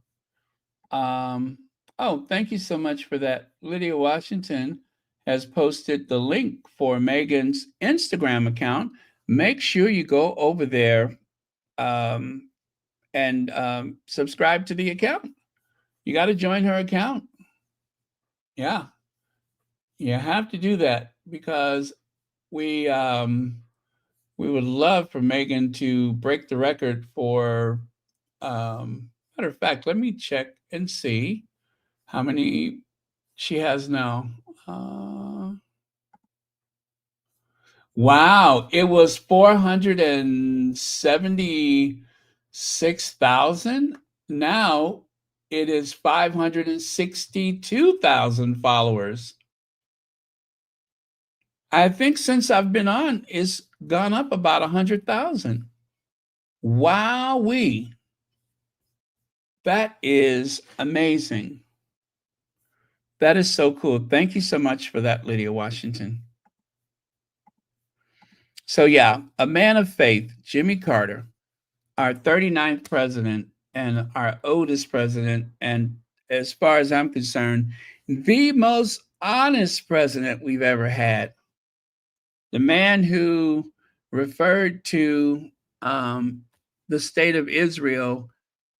Um, oh, thank you so much for that. Lydia Washington has posted the link for Megan's Instagram account. Make sure you go over there um, and subscribe to the account. You got to join her account. Yeah, you have to do that because we we would love for Megan to break the record for. Matter of fact, let me check and see how many she has now. Wow, it was 476,000. Now it is 562,000 followers. I think since I've been on, it's gone up about 100,000. Wowee. That is amazing. That is so cool. Thank you so much for that, Lydia Washington. So, yeah, a man of faith, Jimmy Carter, our 39th president and our oldest president, and as far as I'm concerned, the most honest president we've ever had. The man who referred to the state of Israel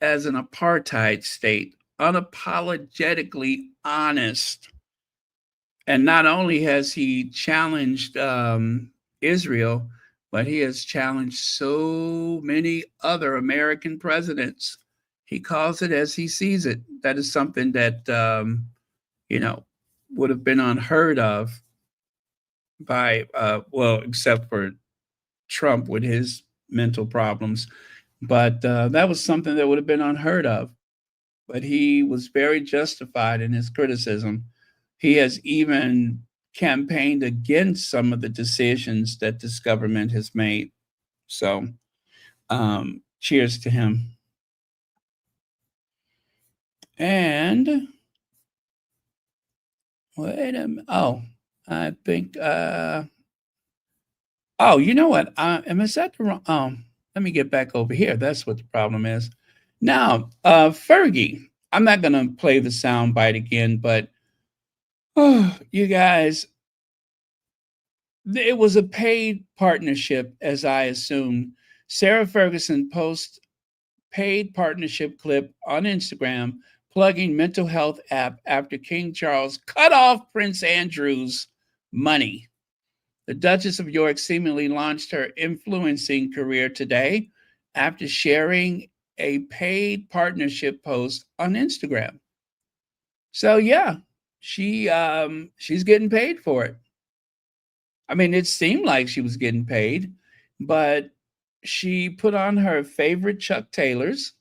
as an apartheid state, unapologetically honest. And not only has he challenged Israel, but he has challenged so many other American presidents. He calls it as he sees it. That is something that, would have been unheard of by, well, except for Trump with his mental problems. But that was something that would have been unheard of. But he was very justified in his criticism. He has even campaigned against some of the decisions that this government has made. So, cheers to him. And wait a minute. Oh, I think. Oh, you know what? Am I set the wrong? Let me get back over here. That's what the problem is. Now, Fergie. I'm not going to play the sound bite again, but you guys, it was a paid partnership, as I assumed. Sarah Ferguson posts paid partnership clip on Instagram plugging mental health app after King Charles cut off Prince Andrew's money. The Duchess of York seemingly launched her influencing career today after sharing a paid partnership post on Instagram. So yeah, she's getting paid for it. I mean, it seemed like she was getting paid, but she put on her favorite Chuck Taylors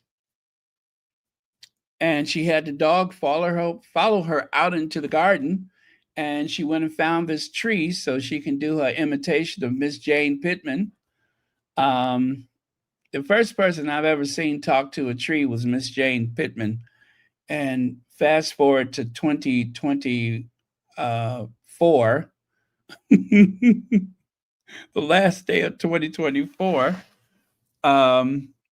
and she had the dog follow her out into the garden, and she went and found this tree so she can do her imitation of Miss Jane Pittman. The first person I've ever seen talk to a tree was Miss Jane Pittman. And fast forward to 2024, the last day of 2024,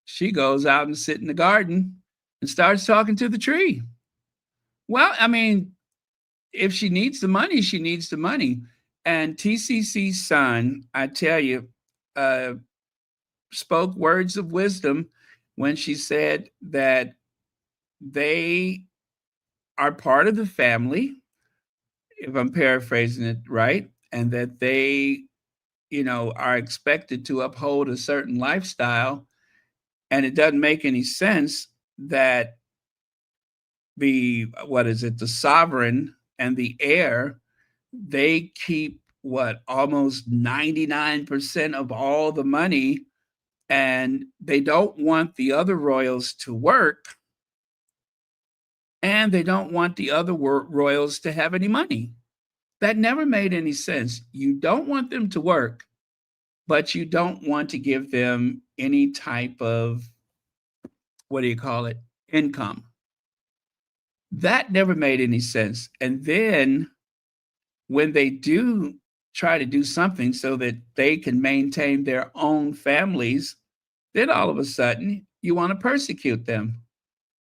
she goes out and sit in the garden and starts talking to the tree. Well, I mean, if she needs the money, she needs the money. And TCC's son, I tell you, spoke words of wisdom when she said that they are part of the family, if I'm paraphrasing it right, and that they, are expected to uphold a certain lifestyle, and it doesn't make any sense that the sovereign and the heir, they keep almost 99% of all the money, and they don't want the other royals to work, and they don't want the other royals to have any money. That never made any sense. You don't want them to work, but you don't want to give them any type of, what do you call it, income. That never made any sense. And then when they do try to do something so that they can maintain their own families, then all of a sudden you want to persecute them.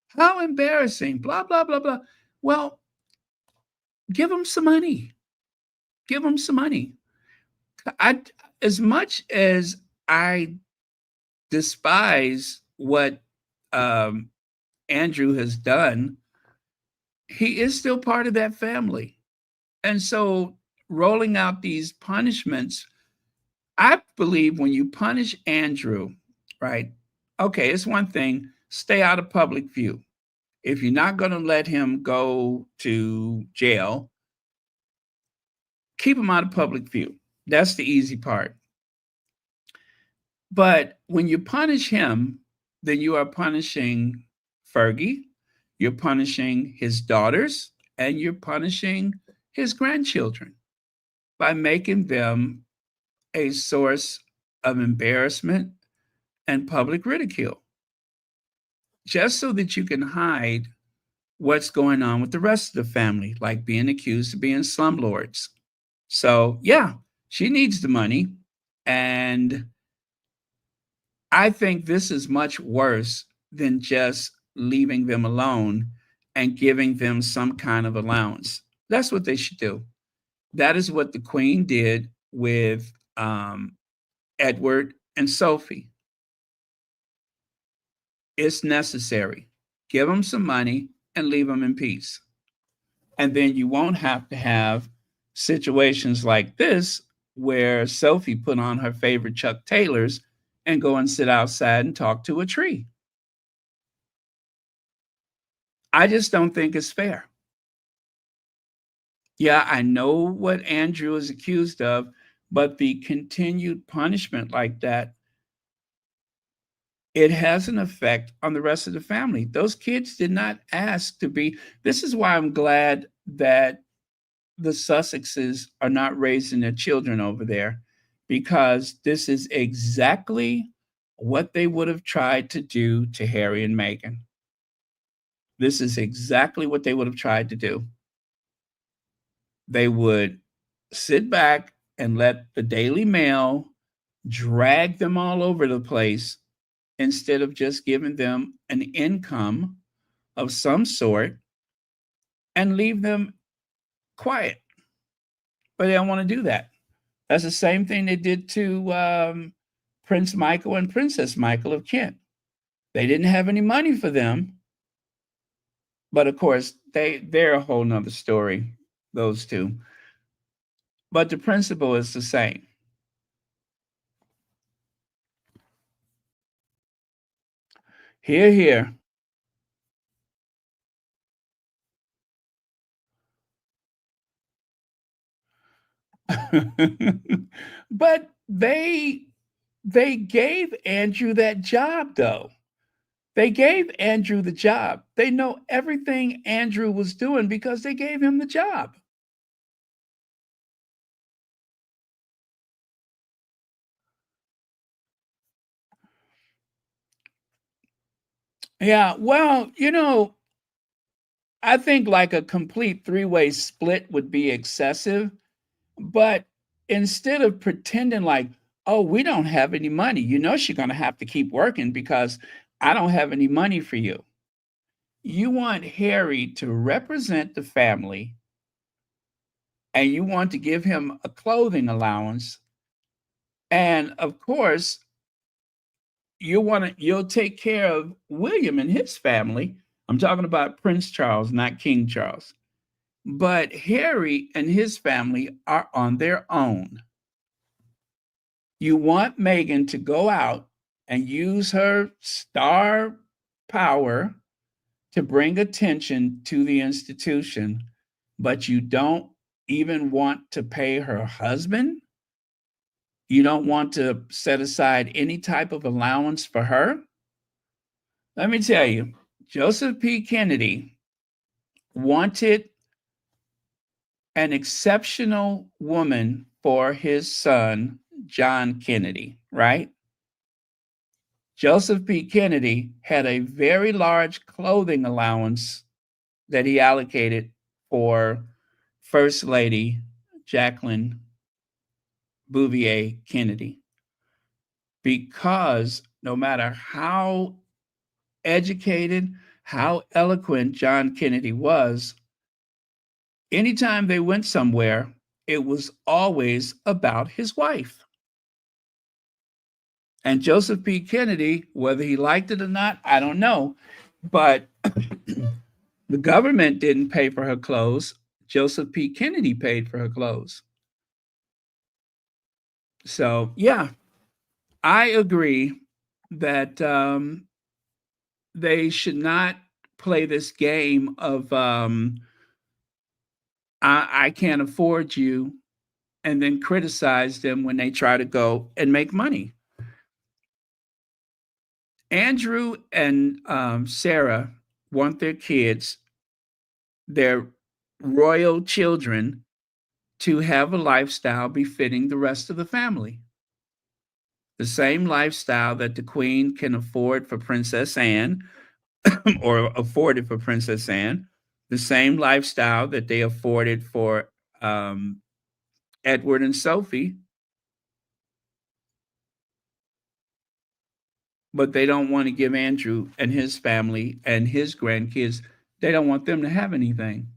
How embarrassing, blah, blah, blah, blah. Well, give them some money. Give them some money. As much as I despise what Andrew has done, he is still part of that family. And so rolling out these punishments, I believe when you punish Andrew, right? Okay, it's one thing, stay out of public view. If you're not going to let him go to jail, keep him out of public view. That's the easy part. But when you punish him, then you are punishing Fergie, you're punishing his daughters, and you're punishing his grandchildren by making them a source of embarrassment and public ridicule, just so that you can hide what's going on with the rest of the family, like being accused of being slumlords. So, yeah, she needs the money. And I think this is much worse than just leaving them alone and giving them some kind of allowance. That's what they should do. That is what the Queen did with Edward and Sophie. It's necessary. Give them some money and leave them in peace. And then you won't have to have situations like this where Sophie put on her favorite Chuck Taylors and go and sit outside and talk to a tree. I just don't think it's fair. Yeah, I know what Andrew is accused of, but the continued punishment like that, it has an effect on the rest of the family. Those kids did not ask to be. This is why I'm glad that the Sussexes are not raising their children over there, because this is exactly what they would have tried to do to Harry and Meghan. This is exactly what they would have tried to do. They would sit back and let the Daily Mail drag them all over the place instead of just giving them an income of some sort and leave them quiet. But they don't want to do that. That's the same thing they did to Prince Michael and Princess Michael of Kent. They didn't have any money for them. But of course, they're a whole nother story, those two. But the principle is the same. Hear, hear. But they gave Andrew that job, though. They gave Andrew the job. They know everything Andrew was doing because they gave him the job. Yeah, well, I think like a complete three-way split would be excessive. But instead of pretending like, oh, we don't have any money, she's going to have to keep working because I don't have any money for you. You want Harry to represent the family, and you want to give him a clothing allowance. And of course, you'll take care of William and his family. I'm talking about Prince Charles, not King Charles. But Harry and his family are on their own. You want Meghan to go out and use her star power to bring attention to the institution, but you don't even want to pay her husband? You don't want to set aside any type of allowance for her? Let me tell you, Joseph P. Kennedy wanted an exceptional woman for his son, John Kennedy, right? Joseph P. Kennedy had a very large clothing allowance that he allocated for First Lady Jacqueline Bouvier Kennedy, because no matter how educated, how eloquent John Kennedy was, anytime they went somewhere, it was always about his wife. And Joseph P. Kennedy, whether he liked it or not, I don't know, but the government didn't pay for her clothes. Joseph P. Kennedy paid for her clothes. So, yeah, I agree that they should not play this game of I can't afford you, and then criticize them when they try to go and make money. Andrew and Sarah want their kids, their royal children, to have a lifestyle befitting the rest of the family. The same lifestyle that the Queen can afford for Princess Anne or afforded for Princess Anne, the same lifestyle that they afforded for Edward and Sophie, but they don't want to give Andrew and his family and his grandkids, they don't want them to have anything.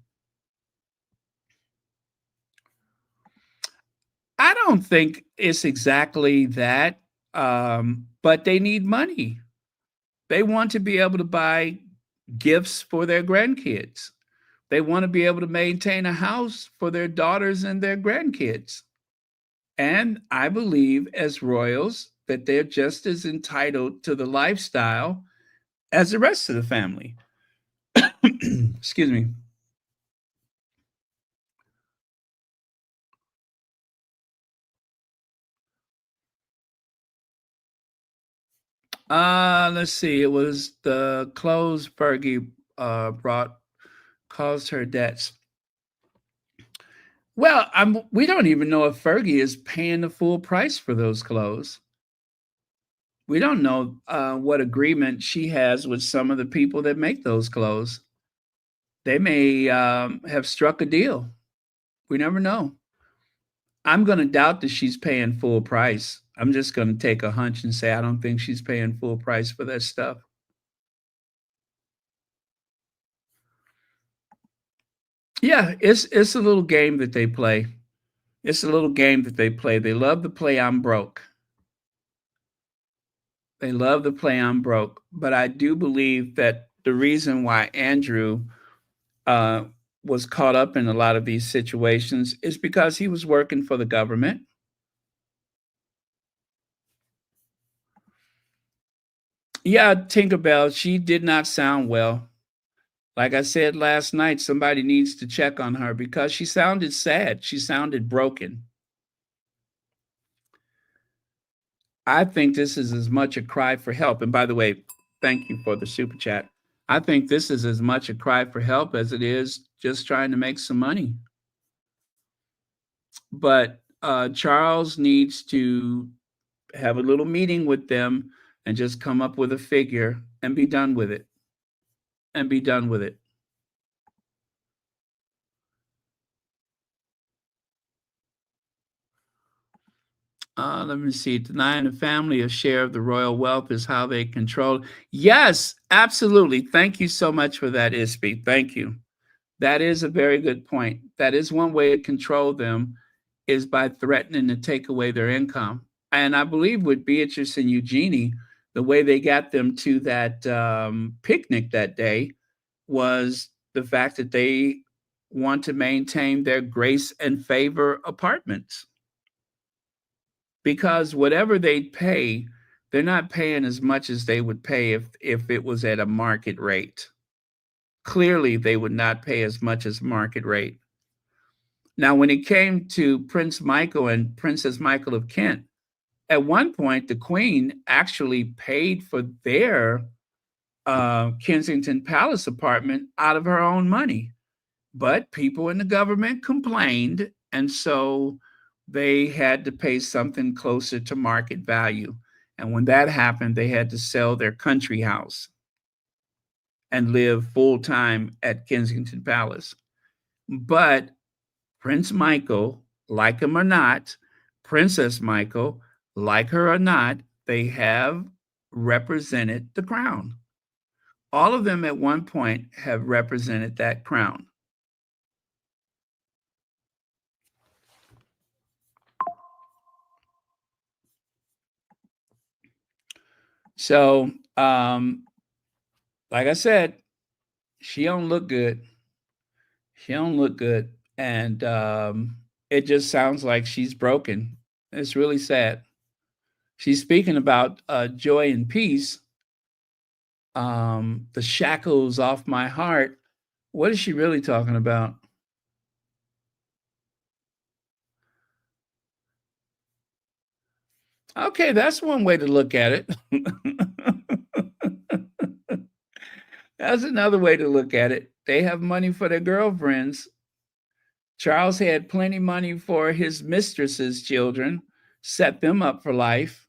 I don't think it's exactly that, but they need money. They want to be able to buy gifts for their grandkids. They want to be able to maintain a house for their daughters and their grandkids. And I believe, as royals, that they're just as entitled to the lifestyle as the rest of the family. Excuse me. Let's see. It was the clothes Fergie brought caused her debts. Well, we don't even know if Fergie is paying the full price for those clothes. We don't know what agreement she has with some of the people that make those clothes. They may have struck a deal. We never know. I'm going to doubt that she's paying full price. I'm just going to take a hunch and say I don't think she's paying full price for that stuff. Yeah, it's a little game that they play. It's a little game that they play. They love to play I'm broke. They love to play I'm broke. But I do believe that the reason why Andrew uh, was caught up in a lot of these situations is because he was working for the government. Yeah, Tinkerbell, she did not sound well. Like I said last night, somebody needs to check on her because she sounded sad. She sounded broken. I think this is as much a cry for help. And by the way, thank you for the super chat. I think this is as much a cry for help as it is just trying to make some money. But Charles needs to have a little meeting with them and just come up with a figure and be done with it. And be done with it. Let me see. Denying the family a share of the royal wealth is how they control. Yes, absolutely. Thank you so much for that, Ispy. Thank you. That is a very good point. That is one way to control them is by threatening to take away their income. And I believe with Beatrice and Eugenie, the way they got them to that picnic that day was the fact that they want to maintain their grace and favor apartments. because whatever they pay, they're not paying as much as they would pay if it was at a market rate. Clearly, they would not pay as much as market rate. Now, when it came to Prince Michael and Princess Michael of Kent, at one point, the Queen actually paid for their Kensington Palace apartment out of her own money. But people in the government complained, and so they had to pay something closer to market value. And when that happened, they had to sell their country house and live full time at Kensington Palace. But Prince Michael, like him or not, Princess Michael, like her or not, they have represented the crown. All of them at one point have represented that crown. So, like I said, she don't look good. She don't look good, and it just sounds like she's broken. It's really sad. She's speaking about joy and peace. The shackles off my heart. What is she really talking about? Okay, that's one way to look at it. That's another way to look at it. They have money for their girlfriends. Charles had plenty money for his mistress's children, set them up for life.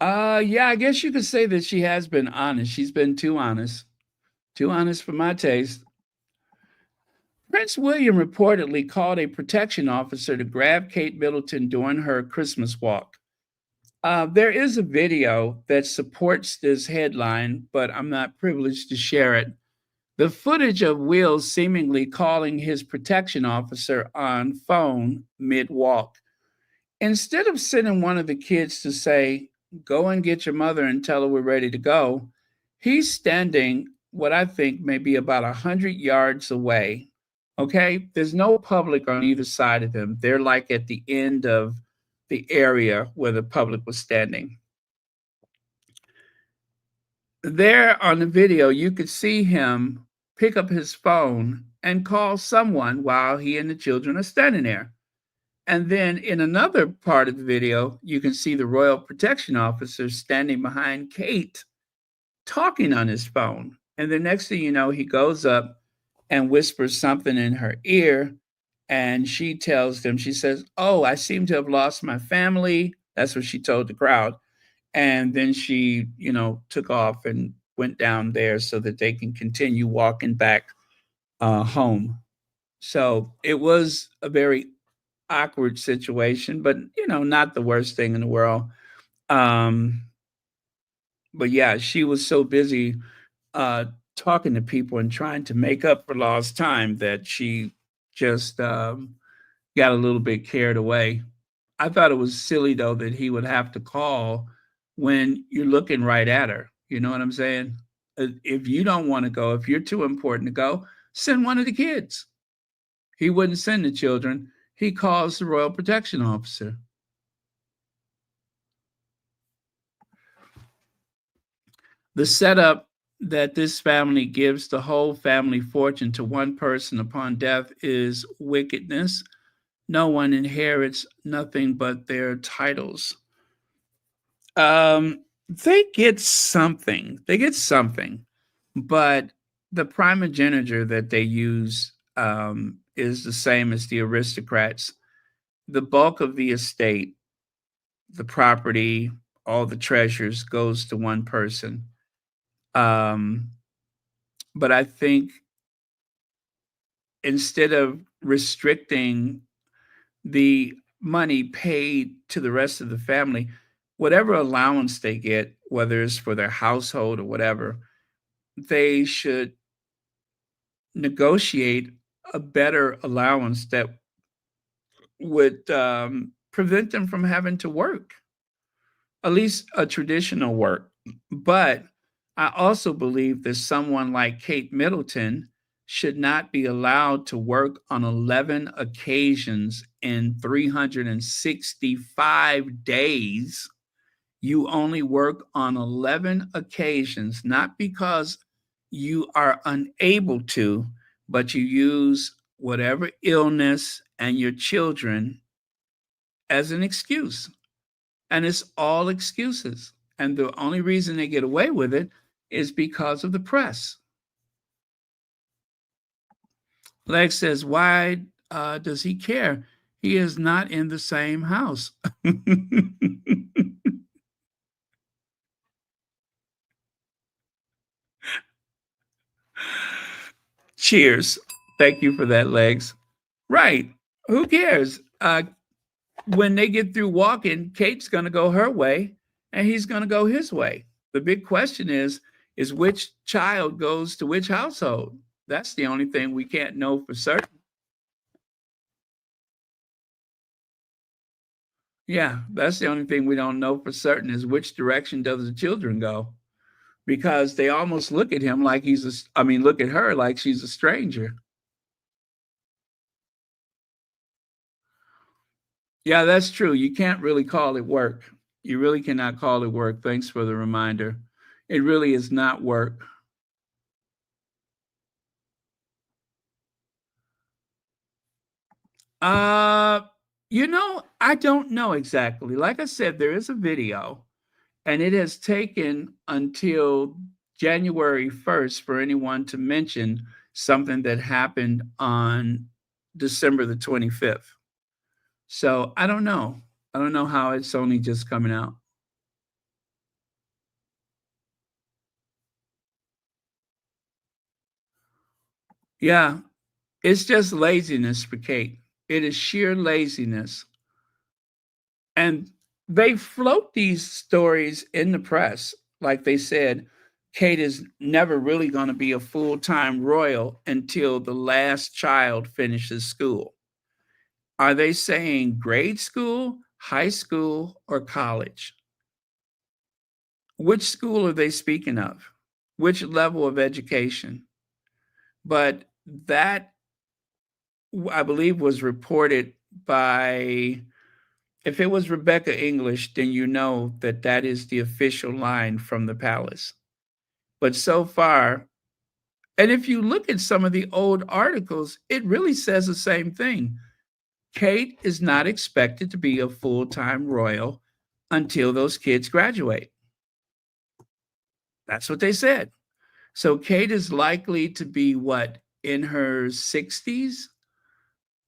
Yeah, I guess you could say that she has been honest. She's been too honest for my taste. Prince William reportedly called a protection officer to grab Kate Middleton during her Christmas walk. There is a video that supports this headline, but I'm not privileged to share it. The footage of Will seemingly calling his protection officer on phone mid walk. Instead of sending one of the kids to say, "Go and get your mother and tell her we're ready to go," he's standing what I think may be about 100 yards away. Okay, there's no public on either side of him. They're like at the end of the area where the public was standing. There on the video, you could see him pick up his phone and call someone while he and the children are standing there. And then in another part of the video, you can see the Royal Protection Officer standing behind Kate talking on his phone. And the next thing you know, he goes up and whispers something in her ear. And she tells them, she says, "Oh, I seem to have lost my family." That's what she told the crowd. And then she, took off and went down there so that they can continue walking back home. So it was a very awkward situation, but not the worst thing in the world. Um, but yeah, she was so busy uh, talking to people and trying to make up for lost time that she just got a little bit carried away. I thought it was silly though that he would have to call when you're looking right at her. You know what I'm saying? If you don't want to go, if you're too important to go, send one of the kids. He wouldn't send the children. He calls the Royal Protection Officer. The setup that this family gives the whole family fortune to one person upon death is wickedness. No one inherits nothing but their titles. They get something. They get something, but the primogeniture that they use is the same as the aristocrats. The bulk of the estate, the property, all the treasures goes to one person. Um, but I think instead of restricting the money paid to the rest of the family, whatever allowance they get, whether it's for their household or whatever, they should negotiate a better allowance that would prevent them from having to work. at least a traditional work. But I also believe that someone like Kate Middleton should not be allowed to work on 11 occasions in 365 days. You only work on 11 occasions, not because you are unable to, but you use whatever illness and your children as an excuse. And it's all excuses. And the only reason they get away with it is because of the press. Lex says, why does he care? He is not in the same house. Cheers. Thank you for that, Legs. Right. Who cares? When they get through walking, Kate's going to go her way and he's going to go his way. The big question is which child goes to which household? That's the only thing we can't know for certain. Yeah, that's the only thing we don't know for certain is which direction does the children go? Because they almost look at him like look at her like she's a stranger. Yeah, that's true. You can't really call it work. You really cannot call it work. Thanks for the reminder. It really is not work. Uh, I don't know exactly. Like I said, there is a video, and it has taken until January 1st for anyone to mention something that happened on December the 25th. So I don't know. I don't know how it's only just coming out. Yeah, it's just laziness for Kate. It is sheer laziness. And they float these stories in the press. Like they said, Kate is never really going to be a full time royal until the last child finishes school. Are they saying grade school, high school, or college? Which school are they speaking of? Which level of education? But that, I believe, was reported by, if it was Rebecca English, then you know that that is the official line from the palace. But so far, and if you look at some of the old articles, it really says the same thing. Kate is not expected to be a full time royal until those kids graduate. That's what they said. So Kate is likely to be what, in her 60s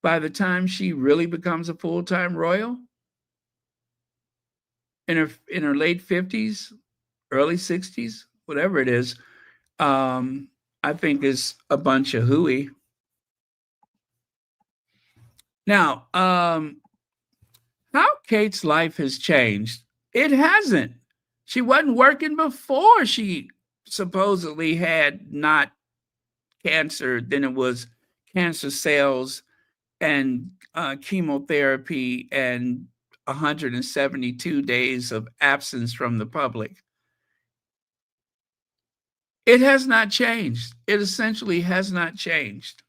by the time she really becomes a full time royal? In her late 50s, early 60s, whatever it is, I think is a bunch of hooey. Now, how Kate's life has changed. It hasn't. She wasn't working before she supposedly had not cancer, then it was cancer cells and chemotherapy and 172 days of absence from the public. It has not changed. It essentially has not changed.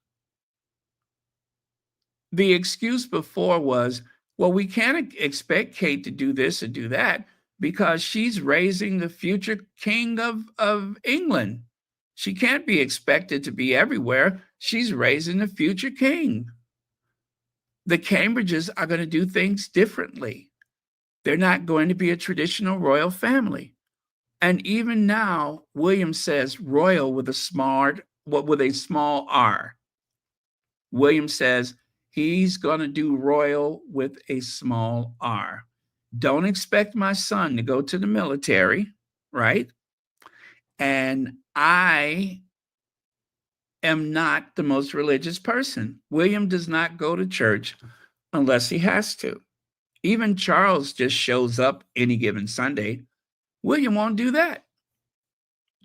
The excuse before was, well, we can't expect Kate to do this or do that because she's raising the future king of England. She can't be expected to be everywhere. She's raising the future king. The Cambridges are going to do things differently. They're not going to be a traditional royal family. And even now, William says royal with a small r. William says he's going to do royal with a small r. Don't expect my son to go to the military, right? And I am not the most religious person. William does not go to church unless he has to. Even Charles just shows up any given Sunday. William won't do that.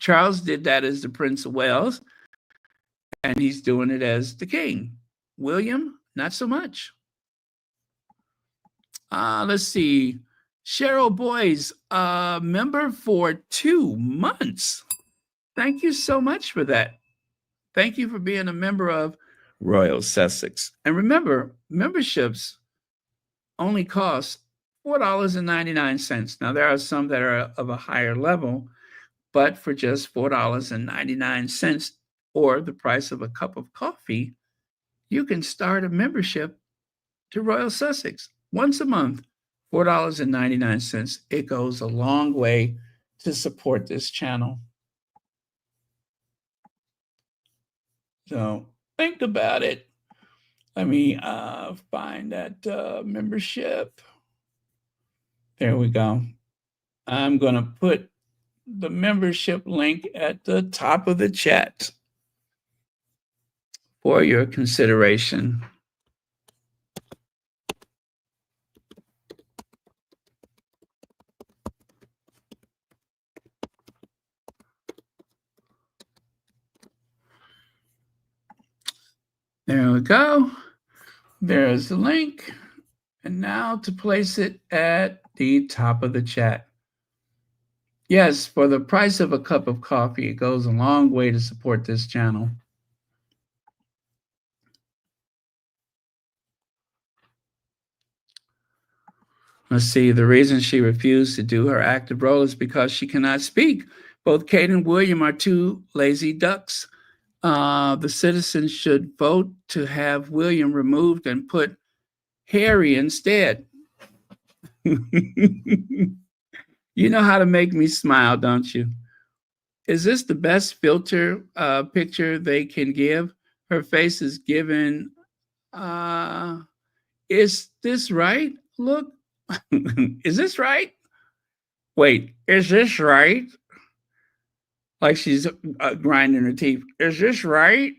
Charles did that as the Prince of Wales, and he's doing it as the king. William, not so much. Let's see. Cheryl Boys, member for 2 months. Thank you so much for that. Thank you for being a member of Royal Sussex. And remember, memberships only cost $4.99. Now, there are some that are of a higher level, but for just $4.99 or the price of a cup of coffee, you can start a membership to Royal Sussex once a month, $4.99. It goes a long way to support this channel. So think about it. Let me find that membership. There we go. I'm going to put the membership link at the top of the chat for your consideration. There we go. There's the link. And now to place it at the top of the chat. Yes, for the price of a cup of coffee, it goes a long way to support this channel. Let's see, the reason she refused to do her active role is because she cannot speak. Both Kate and William are 2 lazy ducks. The citizens should vote to have William removed and put Harry instead. You know how to make me smile, don't you? Is this the best filter picture they can give? Her face is given. Is this right? Look. Is this right? Wait, is this right? Like she's grinding her teeth. Is this right?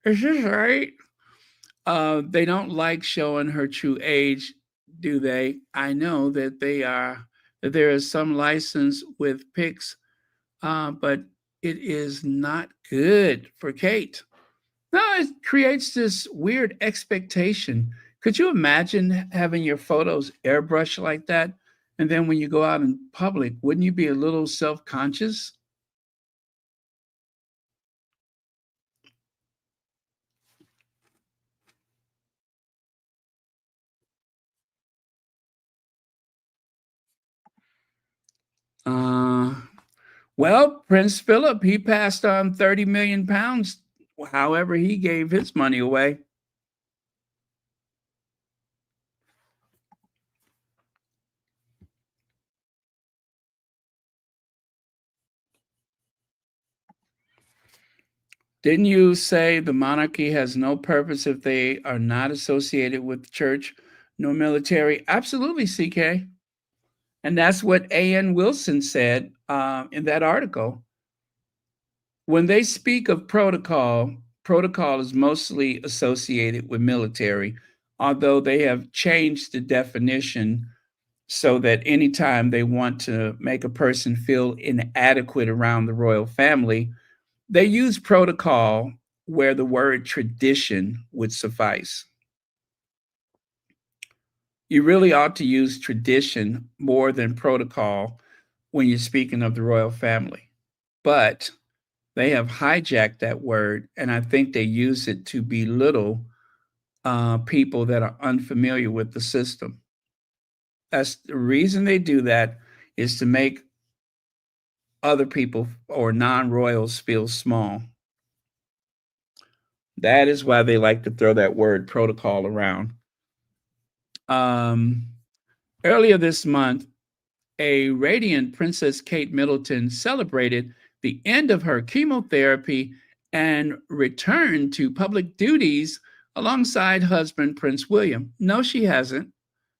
Is this right? They don't like showing her true age, do they? I know that that there is some license with pics, but it is not good for Kate. No, it creates this weird expectation. Could you imagine having your photos airbrushed like that? And then when you go out in public, wouldn't you be a little self-conscious? Well, Prince Philip, he passed on 30 million pounds, however he gave his money away. Didn't you say the monarchy has no purpose if they are not associated with the church nor military? Absolutely, CK. And that's what A.N. Wilson said in that article. When they speak of protocol, protocol is mostly associated with military, although they have changed the definition so that anytime they want to make a person feel inadequate around the royal family, they use protocol where the word tradition would suffice. You really ought to use tradition more than protocol when you're speaking of the royal family. But they have hijacked that word, and I think they use it to belittle people that are unfamiliar with the system. That's the reason they do that, is to make other people or non-royals feel small. That is why they like to throw that word protocol around. Earlier this month, a radiant Princess Kate Middleton celebrated the end of her chemotherapy and returned to public duties alongside husband Prince William. No, she hasn't.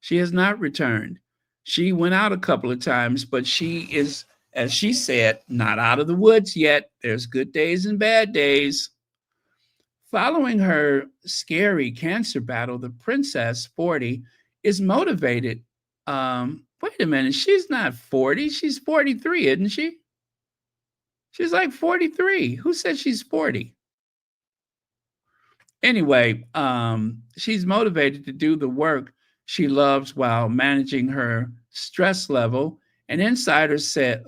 She has not returned. She went out a couple of times, but she is, as she said, not out of the woods yet. There's good days and bad days. Following her scary cancer battle, the princess, 40, is motivated. Wait a minute, she's not 40. She's 43, isn't she? She's like 43. Who said she's 40? Anyway, she's motivated to do the work she loves while managing her stress level. An insider said,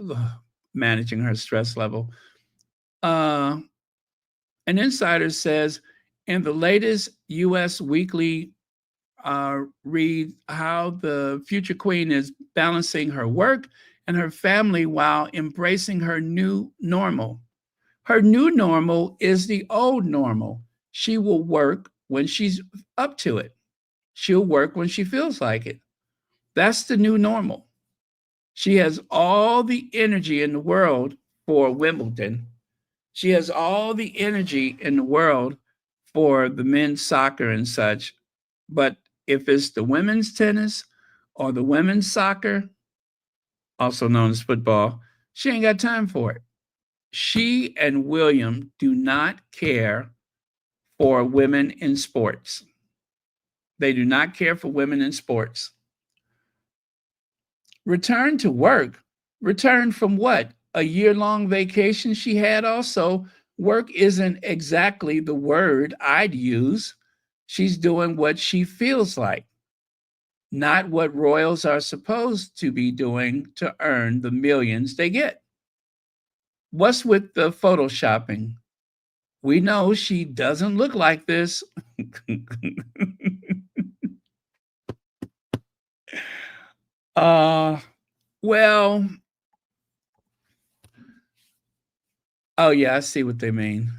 managing her stress level. Uh, an insider says, in the latest U.S. weekly read how the future queen is balancing her work and her family while embracing her new normal. Her new normal is the old normal. She will work when she's up to it. She'll work when she feels like it. That's the new normal. She has all the energy in the world for Wimbledon. She has all the energy in the world for the men's soccer and such. But if it's the women's tennis or the women's soccer, also known as football, she ain't got time for it. She and William do not care for women in sports. They do not care for women in sports. Return to work. Return from what? A year-long vacation she had also. Work isn't exactly the word I'd use. She's doing what she feels like, not what royals are supposed to be doing to earn the millions they get. What's with the photoshopping? We know she doesn't look like this. uh well, oh yeah, I see what they mean.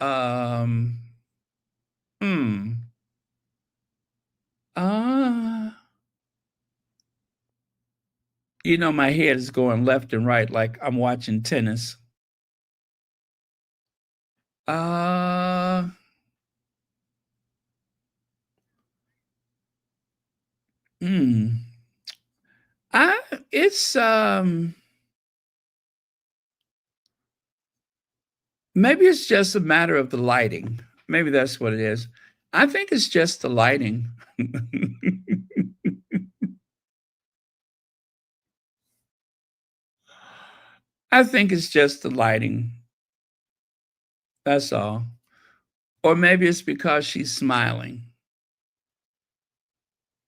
Um hmm. Uh my head is going left and right like I'm watching tennis. Uh hmm. I it's maybe it's just a matter of the lighting. Maybe that's what it is. I think it's just the lighting. I think it's just the lighting. That's all. Or maybe it's because she's smiling.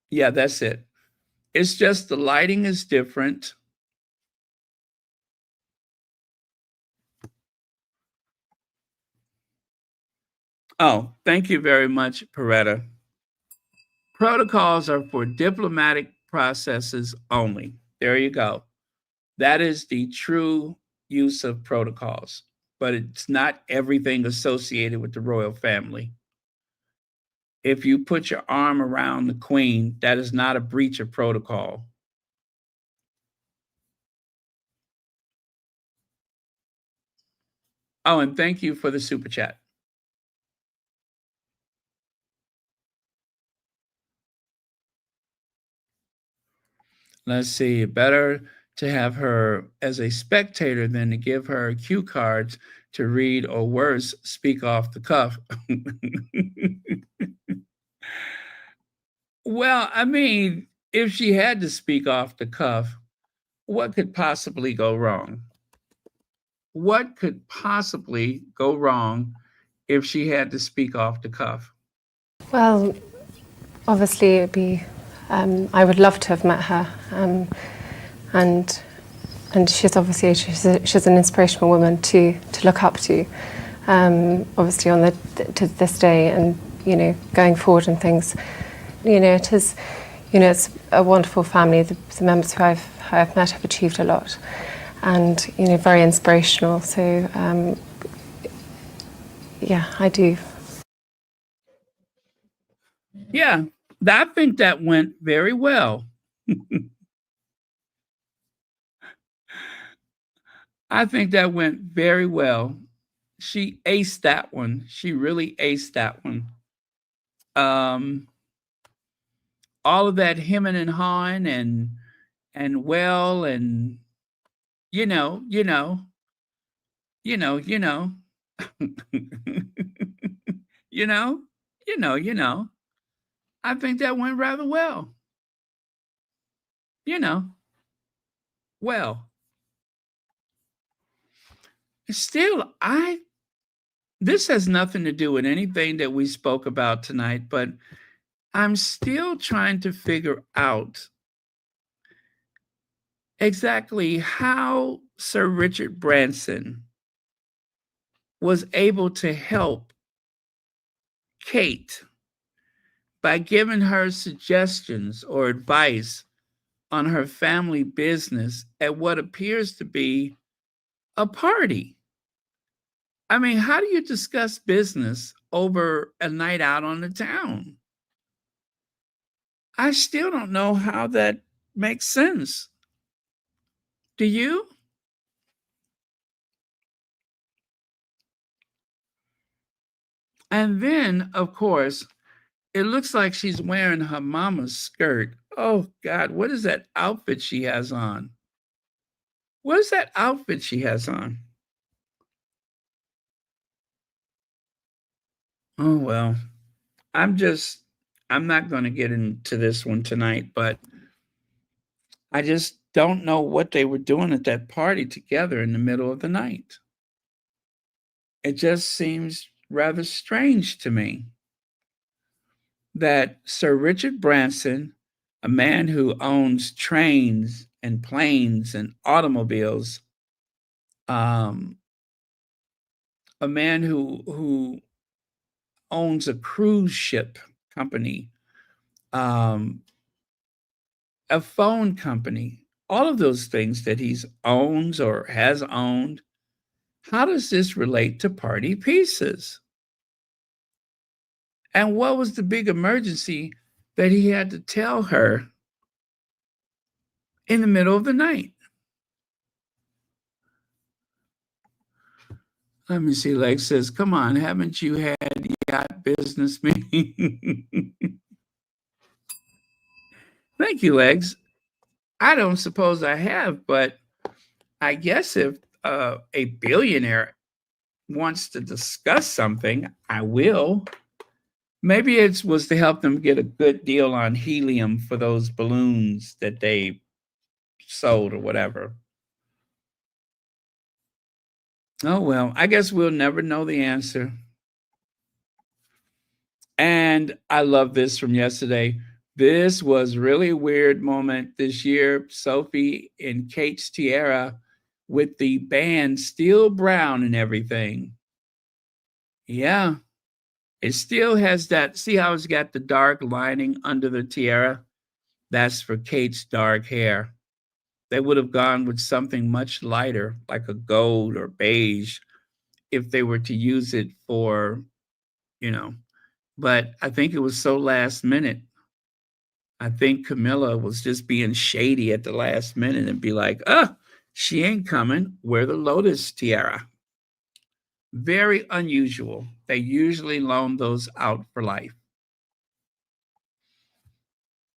Yeah, that's it. It's just the lighting is different. Oh, thank you very much, Peretta. Protocols are for diplomatic processes only. There you go. That is the true use of protocols, but it's not everything associated with the royal family. If you put your arm around the queen, that is not a breach of protocol. Oh, and thank you for the super chat. Let's see. Better to have her as a spectator than to give her cue cards to read, or worse, speak off the cuff. Well, I mean, if she had to speak off the cuff, what could possibly go wrong? What could possibly go wrong if she had to speak off the cuff? Well, obviously, it'd be. I would love to have met her, and she's obviously she's an inspirational woman to look up to. Obviously, on to this day, and going forward and things. It is. It's a wonderful family. The members who I've met have achieved a lot, and very inspirational. So yeah, I do. Yeah, I think that went very well. I think that went very well. She aced that one. She really aced that one. All of that hemming and hawing and well, and you know, you know, you know, you know, you know, you know. I think that went rather well. Well. Still, this has nothing to do with anything that we spoke about tonight, but I'm still trying to figure out exactly how Sir Richard Branson was able to help Kate by giving her suggestions or advice on her family business at what appears to be a party. I mean, how do you discuss business over a night out on the town? I still don't know how that makes sense. Do you? And then, of course, it looks like she's wearing her mama's skirt. Oh, God, what is that outfit she has on? What is that outfit she has on? Oh, well, I'm not going to get into this one tonight, but I just don't know what they were doing at that party together in the middle of the night. It just seems rather strange to me that Sir Richard Branson, a man who owns trains and planes and automobiles, um, a man who owns a cruise ship company, um, a phone company, all of those things that he owns or has owned. How does this relate to party pieces? And what was the big emergency that he had to tell her in the middle of the night? Let me see. Lex says, come on, haven't you had yacht business meeting? Thank you, Legs. I don't suppose I have, but I guess if a billionaire wants to discuss something, I will. Maybe it was to help them get a good deal on helium for those balloons that they sold or whatever. Oh, well, I guess we'll never know the answer. And I love this from yesterday. This was really a weird moment this year. Sophie in Kate's tiara with the band Steel Brown and everything. Yeah, it still has that. See how it's got the dark lining under the tiara? That's for Kate's dark hair. They would have gone with something much lighter, like a gold or beige, if they were to use it for, you know, but I think it was so last minute. I think Camilla was just being shady at the last minute and be like, she ain't coming. Wear the lotus tiara. Very unusual. They usually loan those out for life.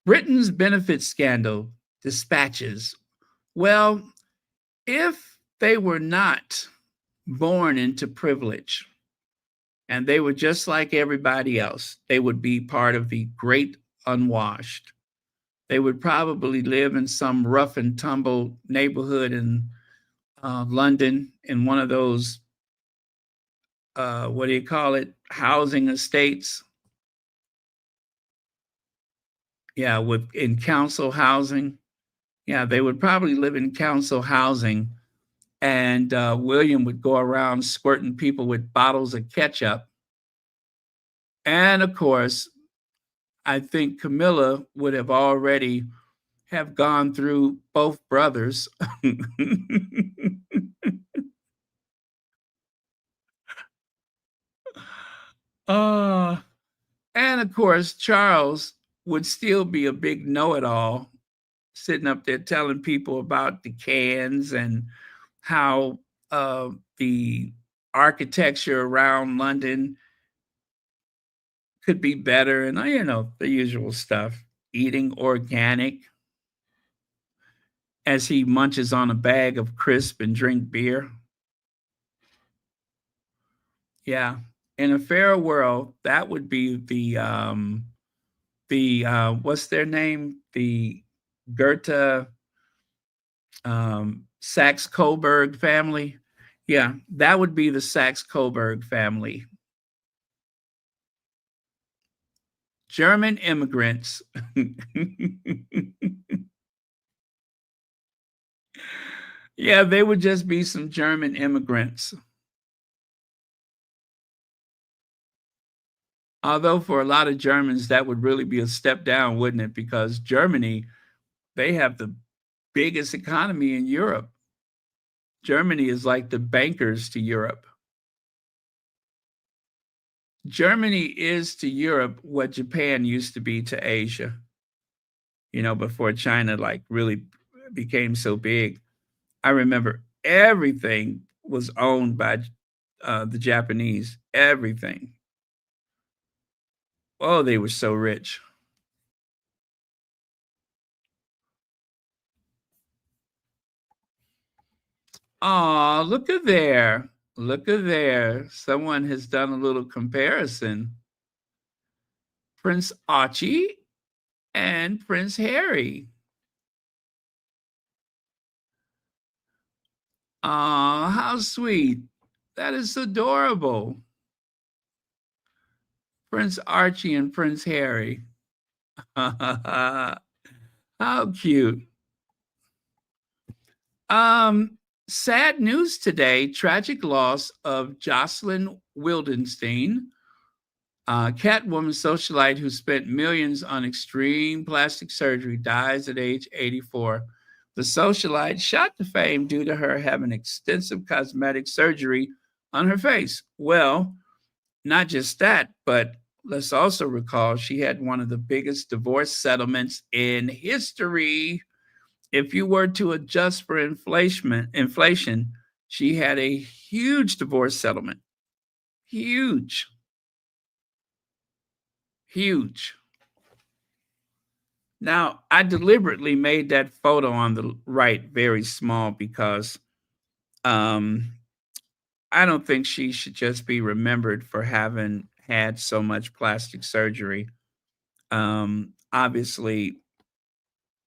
Britain's benefit scandal dispatches. Well, if they were not born into privilege and they were just like everybody else, they would be part of the great unwashed. They would probably live in some rough and tumble neighborhood in London in one of those, what do you call it, housing estates. Yeah, in council housing. Yeah, they would probably live in council housing. And William would go around squirting people with bottles of ketchup. And of course, I think Camilla would have already have gone through both brothers. uh, and of course, Charles would still be a big know-it-all, sitting up there telling people about the cans and how the architecture around London could be better, and the usual stuff. Eating organic as he munches on a bag of crisp and drink beer. Yeah, in a fair world, that would be the what's their name? The Goethe Saxe-Coburg family. Yeah, that would be the Saxe-Coburg family. German immigrants. Yeah, they would just be some German immigrants. Although for a lot of Germans, that would really be a step down, wouldn't it? Because Germany, they have the biggest economy in Europe. Germany is like the bankers to Europe. Germany is to Europe what Japan used to be to Asia, before China like really became so big. I remember everything was owned by the Japanese, everything. Oh, they were so rich. Oh, look at there. Look at there. Someone has done a little comparison. Prince Archie and Prince Harry. Oh, how sweet. That is adorable. Prince Archie and Prince Harry. How cute. Sad news today, tragic loss of Joselyn Wildenstein, Catwoman socialite who spent millions on extreme plastic surgery, dies at age 84. The socialite shot to fame due to her having extensive cosmetic surgery on her face. Well, not just that, but let's also recall she had one of the biggest divorce settlements in history. If you were to adjust for inflation, she had a huge divorce settlement. Huge. Huge. Now, I deliberately made that photo on the right very small because I don't think she should just be remembered for having had so much plastic surgery. Obviously,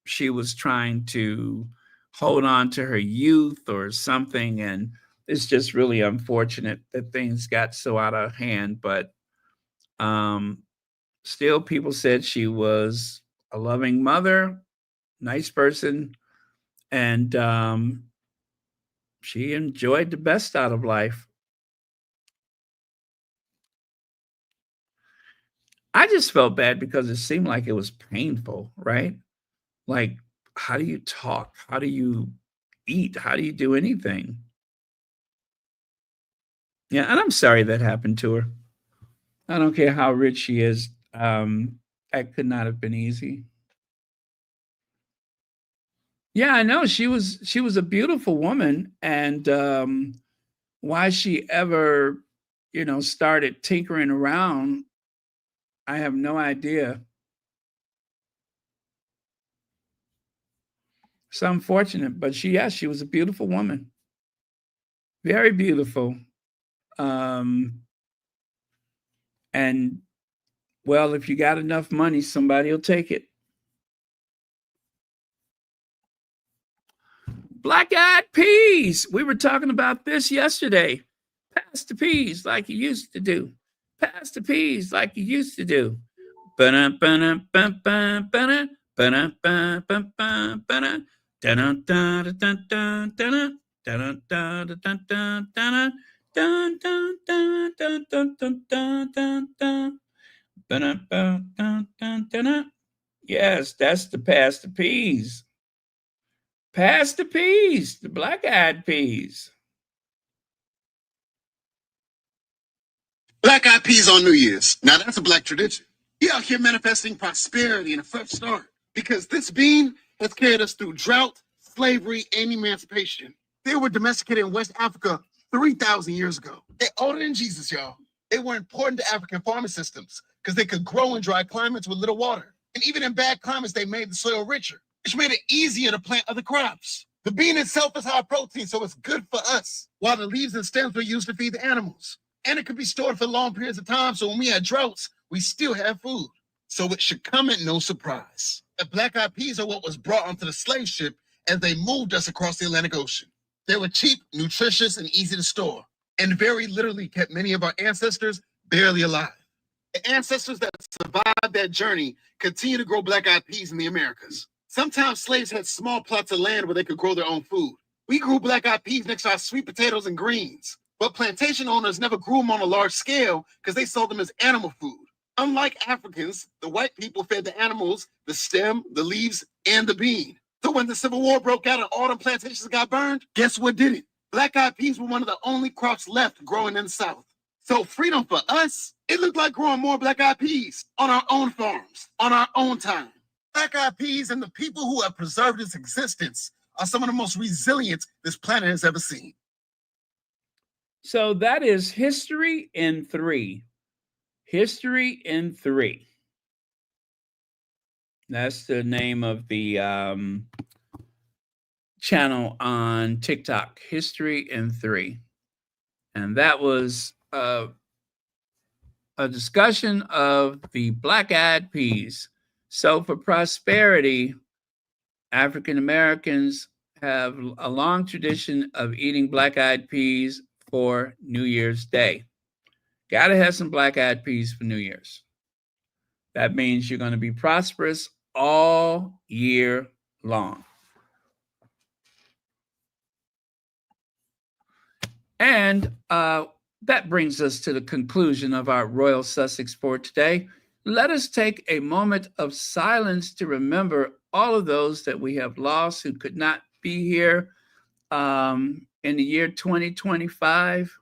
she was trying to hold on to her youth or something, and it's just really unfortunate that things got so out of hand. But still, people said she was a loving mother, nice person, and she enjoyed the best out of life. I just felt bad because it seemed like it was painful, right? Like, how do you talk? How do you eat? How do you do anything? Yeah, and I'm sorry that happened to her. I don't care how rich she is. That could not have been easy. Yeah, I know she was a beautiful woman, and why she ever, started tinkering around, I have no idea. It's unfortunate, but she was a beautiful woman, very beautiful. Um, and well, if you got enough money, somebody will take it. Black eyed peas. We were talking about this yesterday. Pass the peas like you used to do. Pass the peas like you used to do. Yes, that's the pass the peas. Pass the peas, the black eyed peas. Black eyed peas on New Year's. Now that's a black tradition. We out here manifesting prosperity and a fresh start because this bean has carried us through drought, slavery, and emancipation. They were domesticated in West Africa 3,000 years ago. They're older than Jesus, y'all. They were important to African farming systems because they could grow in dry climates with little water. And even in bad climates, they made the soil richer, which made it easier to plant other crops. The bean itself is high protein, so it's good for us, while the leaves and stems were used to feed the animals. And it could be stored for long periods of time, so when we had droughts, we still have food. So it should come at no surprise. The black eyed peas are what was brought onto the slave ship as they moved us across the Atlantic Ocean. They were cheap, nutritious, and easy to store, and very literally kept many of our ancestors barely alive. The ancestors that survived that journey continue to grow black-eyed peas in the Americas. Sometimes slaves had small plots of land where they could grow their own food. We grew black-eyed peas next to our sweet potatoes and greens, but plantation owners never grew them on a large scale because they sold them as animal food. Unlike Africans, the white people fed the animals the stem, the leaves, and the bean. So when the Civil War broke out and all the plantations got burned, guess what did it? Black-eyed peas were one of the only crops left growing in the South. So freedom for us, it looked like growing more black-eyed peas on our own farms, on our own time. Black-eyed peas and the people who have preserved its existence are some of the most resilient this planet has ever seen. So that is History in 3. History in 3. That's the name of the channel on TikTok, History in 3. And that was a discussion of the black-eyed peas. So for prosperity, African Americans have a long tradition of eating black-eyed peas for New Year's Day. Got to have some black-eyed peas for New Year's. That means you're going to be prosperous all year long. And that brings us to the conclusion of our Royal Sussex for today. Let us take a moment of silence to remember all of those that we have lost who could not be here in the year 2025.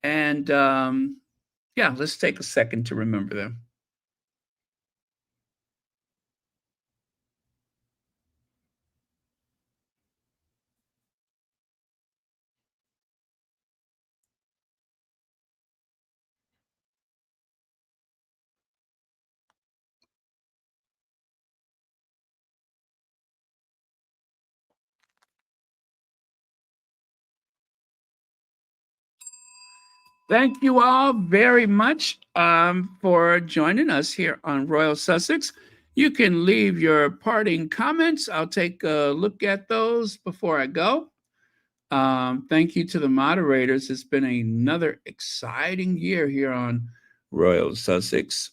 And yeah, let's take a second to remember them. Thank you all very much for joining us here on Royal Sussex. You can leave your parting comments. I'll take a look at those before I go. Thank you to the moderators. It's been another exciting year here on Royal Sussex.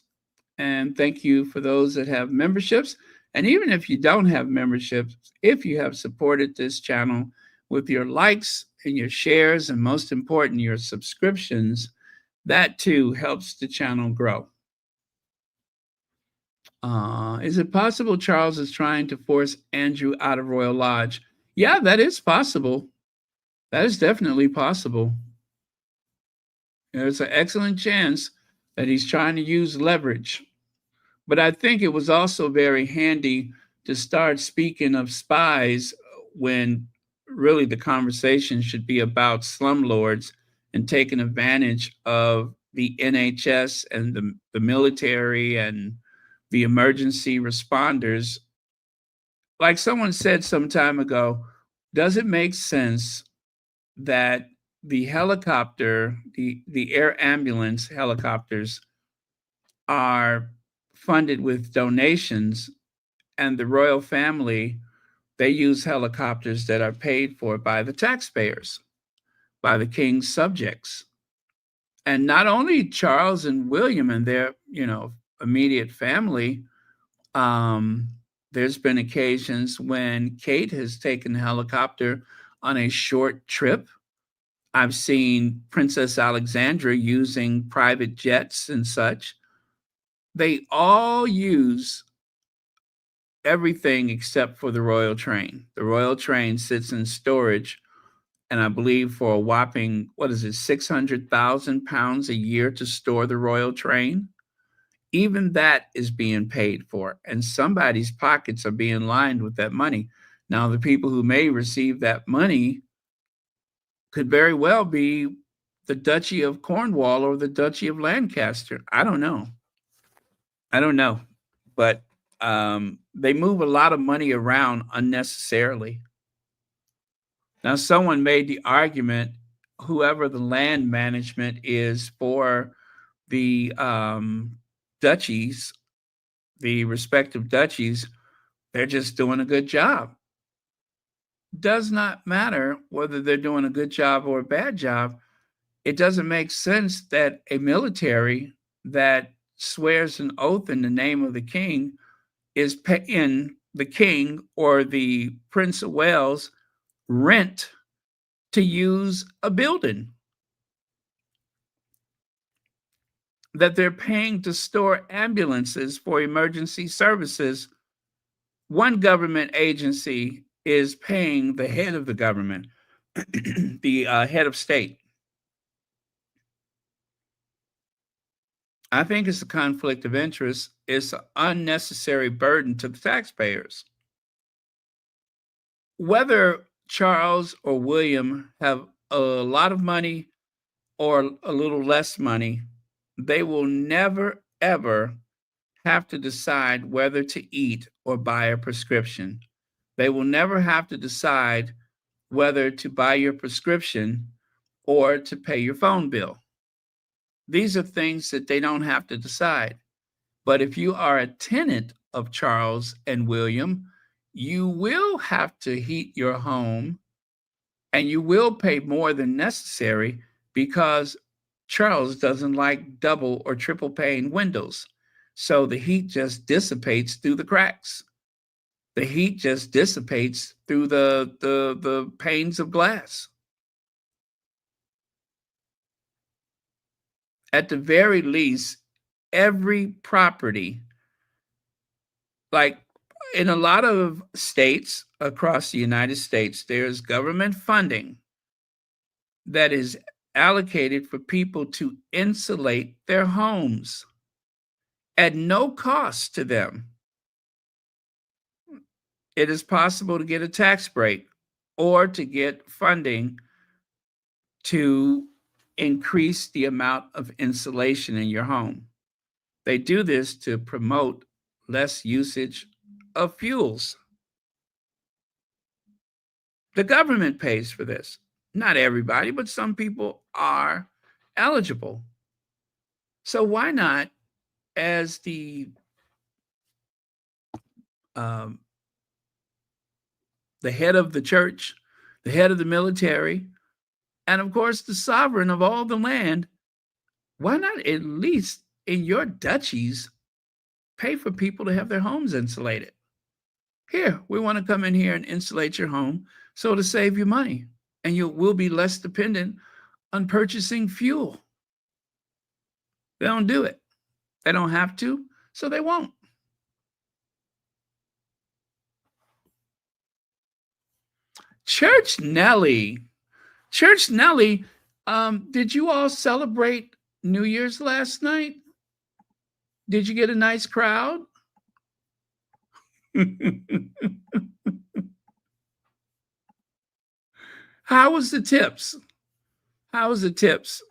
And thank you for those that have memberships. And even if you don't have memberships, if you have supported this channel with your likes and your shares, and most important, your subscriptions, that too helps the channel grow. Is it possible Charles is trying to force Andrew out of Royal Lodge? Yeah, that is possible. That is definitely possible. There's an excellent chance that he's trying to use leverage. But I think it was also very handy to start speaking of spies when really the conversation should be about slumlords and taking advantage of the NHS and the military and the emergency responders. Like someone said some time ago, does it make sense that the helicopter, the air ambulance helicopters are funded with donations, and the royal family, they use helicopters that are paid for by the taxpayers, by the king's subjects? And not only Charles and William and their, immediate family, there's been occasions when Kate has taken a helicopter on a short trip. I've seen Princess Alexandra using private jets and such. They all use everything except for the royal train. The royal train sits in storage, and I believe for a whopping, 600,000 pounds a year to store the royal train. Even that is being paid for, and somebody's pockets are being lined with that money. Now, the people who may receive that money could very well be the Duchy of Cornwall or the Duchy of Lancaster. I don't know. But they move a lot of money around unnecessarily. Now, someone made the argument, whoever the land management is for the duchies, the respective duchies, they're just doing a good job. Does not matter whether they're doing a good job or a bad job. It doesn't make sense that a military that swears an oath in the name of the king is paying the king or the Prince of Wales rent to use a building, that they're paying to store ambulances for emergency services. One government agency is paying the head of the government, the head of state. I think it's a conflict of interest. It's an unnecessary burden to the taxpayers. Whether Charles or William have a lot of money or a little less money, they will never, ever have to decide whether to eat or buy a prescription. They will never have to decide whether to buy your prescription or to pay your phone bill. These are things that they don't have to decide. But if you are a tenant of Charles and William, you will have to heat your home and you will pay more than necessary because Charles doesn't like double or triple pane windows. So the heat just dissipates through the cracks. The heat just dissipates through the panes of glass. At the very least, every property, like in a lot of states across the United States, there's government funding that is allocated for people to insulate their homes at no cost to them. It is possible to get a tax break or to get funding to increase the amount of insulation in your home. They do this to promote less usage of fuels. The government pays for this. Not everybody, but some people are eligible. So why not, as the head of the church, the head of the military, and of course the sovereign of all the land, why not at least in your duchies pay for people to have their homes insulated? Here, we want to come in here and insulate your home so to save you money, and you will be less dependent on purchasing fuel. They don't do it. They don't have to, so they won't. Church Nelly. Church Nelly, did you all celebrate New Year's last night? Did you get a nice crowd? How was the tips? How was the tips?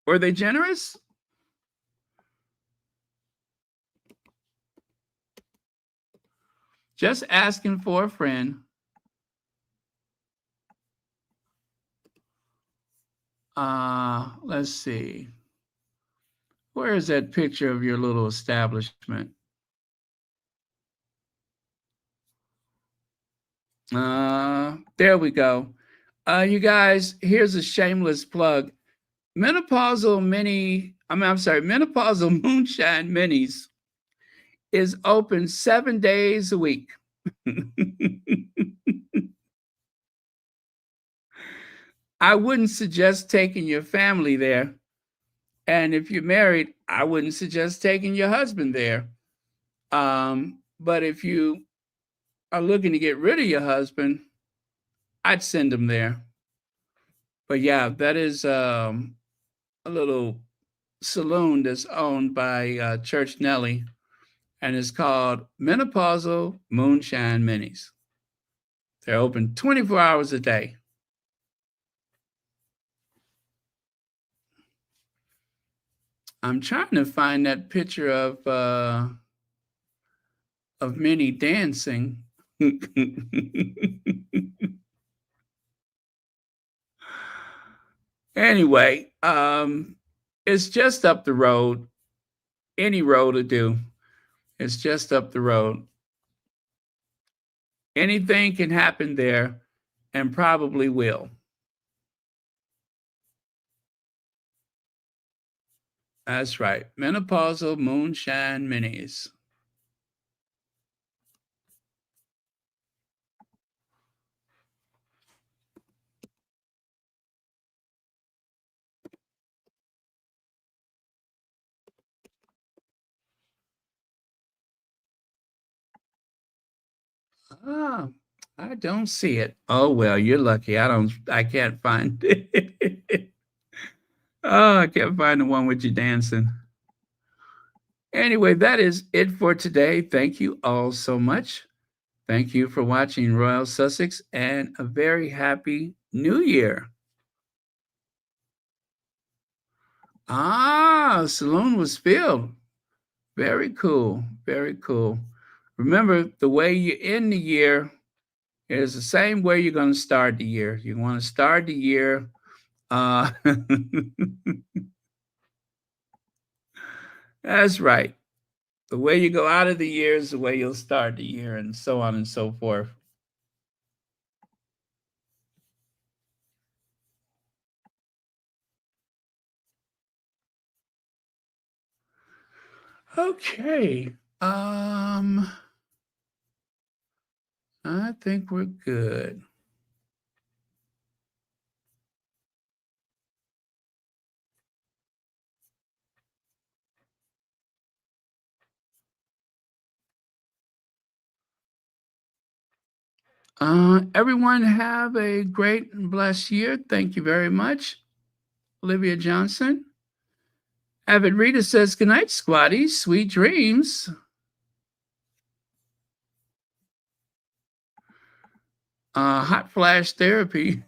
Were they generous? Just asking for a friend. Let's see. Where is that picture of your little establishment? There we go. You guys, here's a shameless plug. Menopausal Moonshine Minis is open 7 days a week. I wouldn't suggest taking your family there. And if you're married, I wouldn't suggest taking your husband there. But if you are looking to get rid of your husband, I'd send him there. But yeah, that is a little saloon that's owned by Church Nelly, and it's called Menopausal Moonshine Minis. They're open 24 hours a day. I'm trying to find that picture of Minnie dancing. Anyway, it's just up the road. Any road will do. It's just up the road. Anything can happen there, and probably will. That's right. Menopausal moonshine minis. Ah, I don't see it. Oh well, you're lucky. I can't find it. Oh, I can't find the one with you dancing. Anyway, that is it for today. Thank you all so much. Thank you for watching Royal Sussex and a very happy new year. Ah, saloon was filled. Very cool. Very cool. Remember, the way you end the year is the same way you're going to start the year. You want to start the year. That's right. The way you go out of the year is the way you'll start the year, and so on and so forth. Okay. I think we're good. Everyone have a great and blessed year. Thank you very much. Olivia Johnson. Avid Rita says, good night, squatties. Sweet dreams. Hot flash therapy.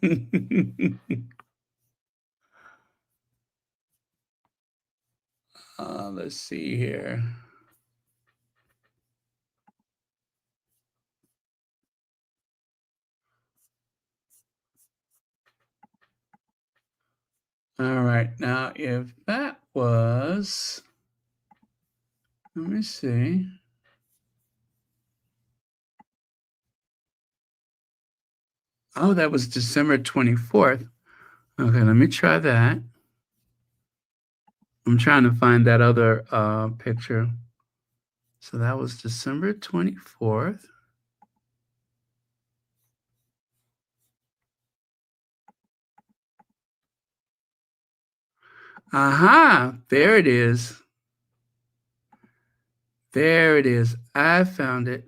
Let's see here. All right. Now, if that was, let me see. Oh, that was December 24th. Okay, let me try that. I'm trying to find that other picture. So that was December 24th. Aha, there it is. There it is. I found it.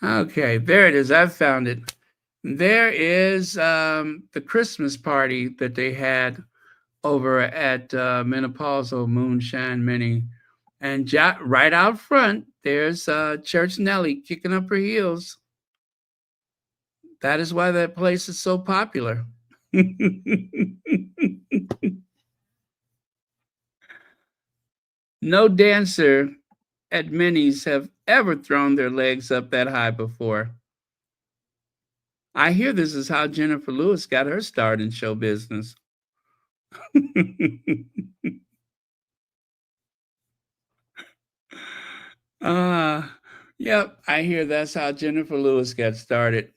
Okay, there it is. I found it. There is the Christmas party that they had over at Menopausal Moonshine Mini. And right out front, there's Church Nellie kicking up her heels. That is why that place is so popular. No dancer at Minnie's have ever thrown their legs up that high before. I hear this is how Jennifer Lewis got her start in show business. Yep, I hear that's how Jennifer Lewis got started.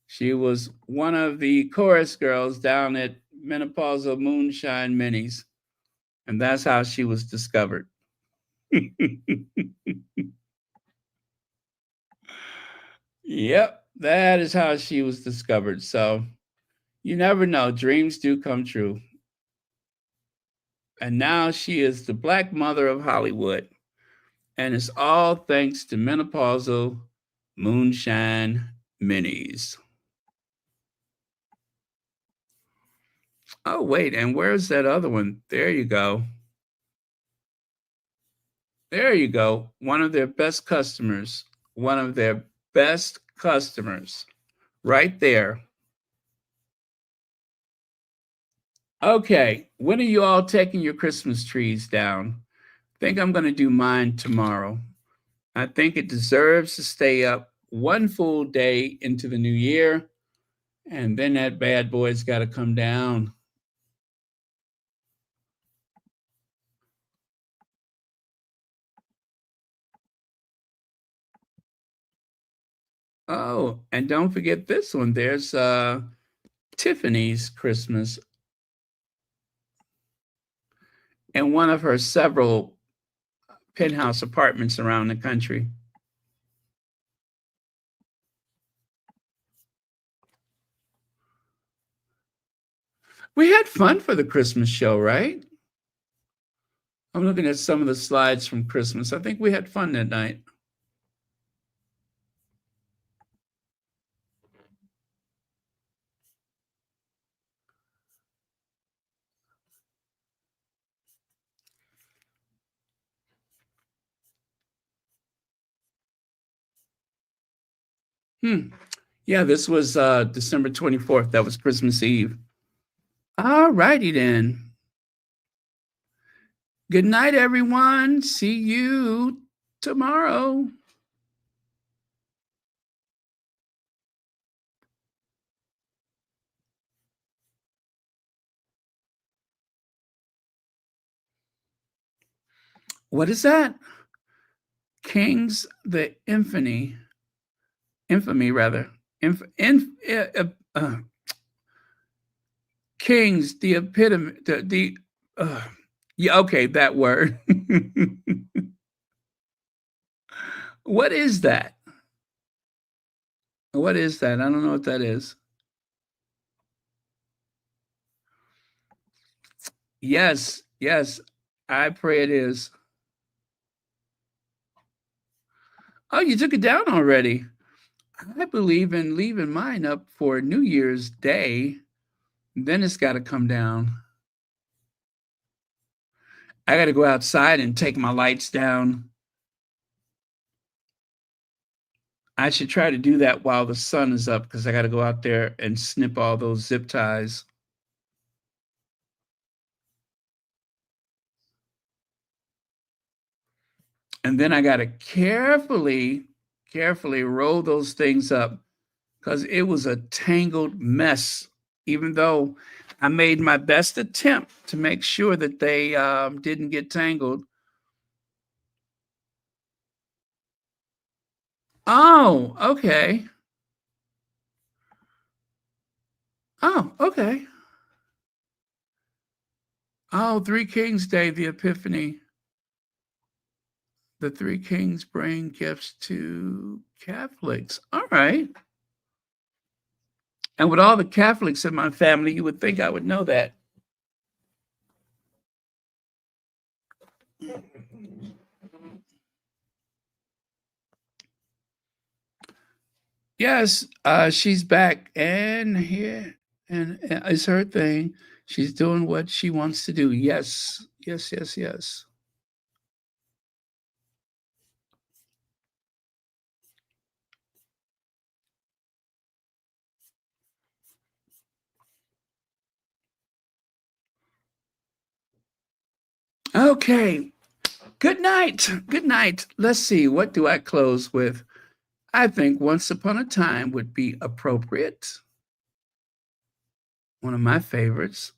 She was one of the chorus girls down at Menopausal Moonshine Minis, and that's how she was discovered. Yep, that is how she was discovered. So you never know, dreams do come true. And now she is the Black mother of Hollywood. And it's all thanks to Menopausal Moonshine Minis. Oh, wait, and where's that other one? There you go. There you go. One of their best customers. One of their best customers. Right there. Okay, when are you all taking your Christmas trees down? I think I'm going to do mine tomorrow. I think it deserves to stay up one full day into the new year, and then that bad boy's got to come down. Oh, and don't forget this one. There's Tiffany's Christmas in one of her several penthouse apartments around the country. We had fun for the Christmas show, right? I'm looking at some of the slides from Christmas. I think we had fun that night. Yeah, this was December 24th. That was Christmas Eve. All righty then. Good night, everyone. See you tomorrow. What is that? Kings, the infamy rather. Kings, the epitome, yeah, okay, that word. What is that? What is that? I don't know what that is. Yes, yes, I pray it is. Oh, you took it down already. I believe in leaving mine up for New Year's Day. Then it's got to come down. I got to go outside and take my lights down. I should try to do that while the sun is up because I got to go out there and snip all those zip ties. And then I got to carefully roll those things up because it was a tangled mess, even though I made my best attempt to make sure that they didn't get tangled. Oh, okay. Oh, okay. Oh, Three Kings Day, the Epiphany. The Three Kings bring gifts to Catholics. All right. And with all the Catholics in my family, you would think I would know that. Yes, she's back and here, and it's her thing. She's doing what she wants to do. Yes, yes, yes, yes. Okay. Good night. Good night. Let's see. What do I close with? I think Once Upon a Time would be appropriate. One of my favorites.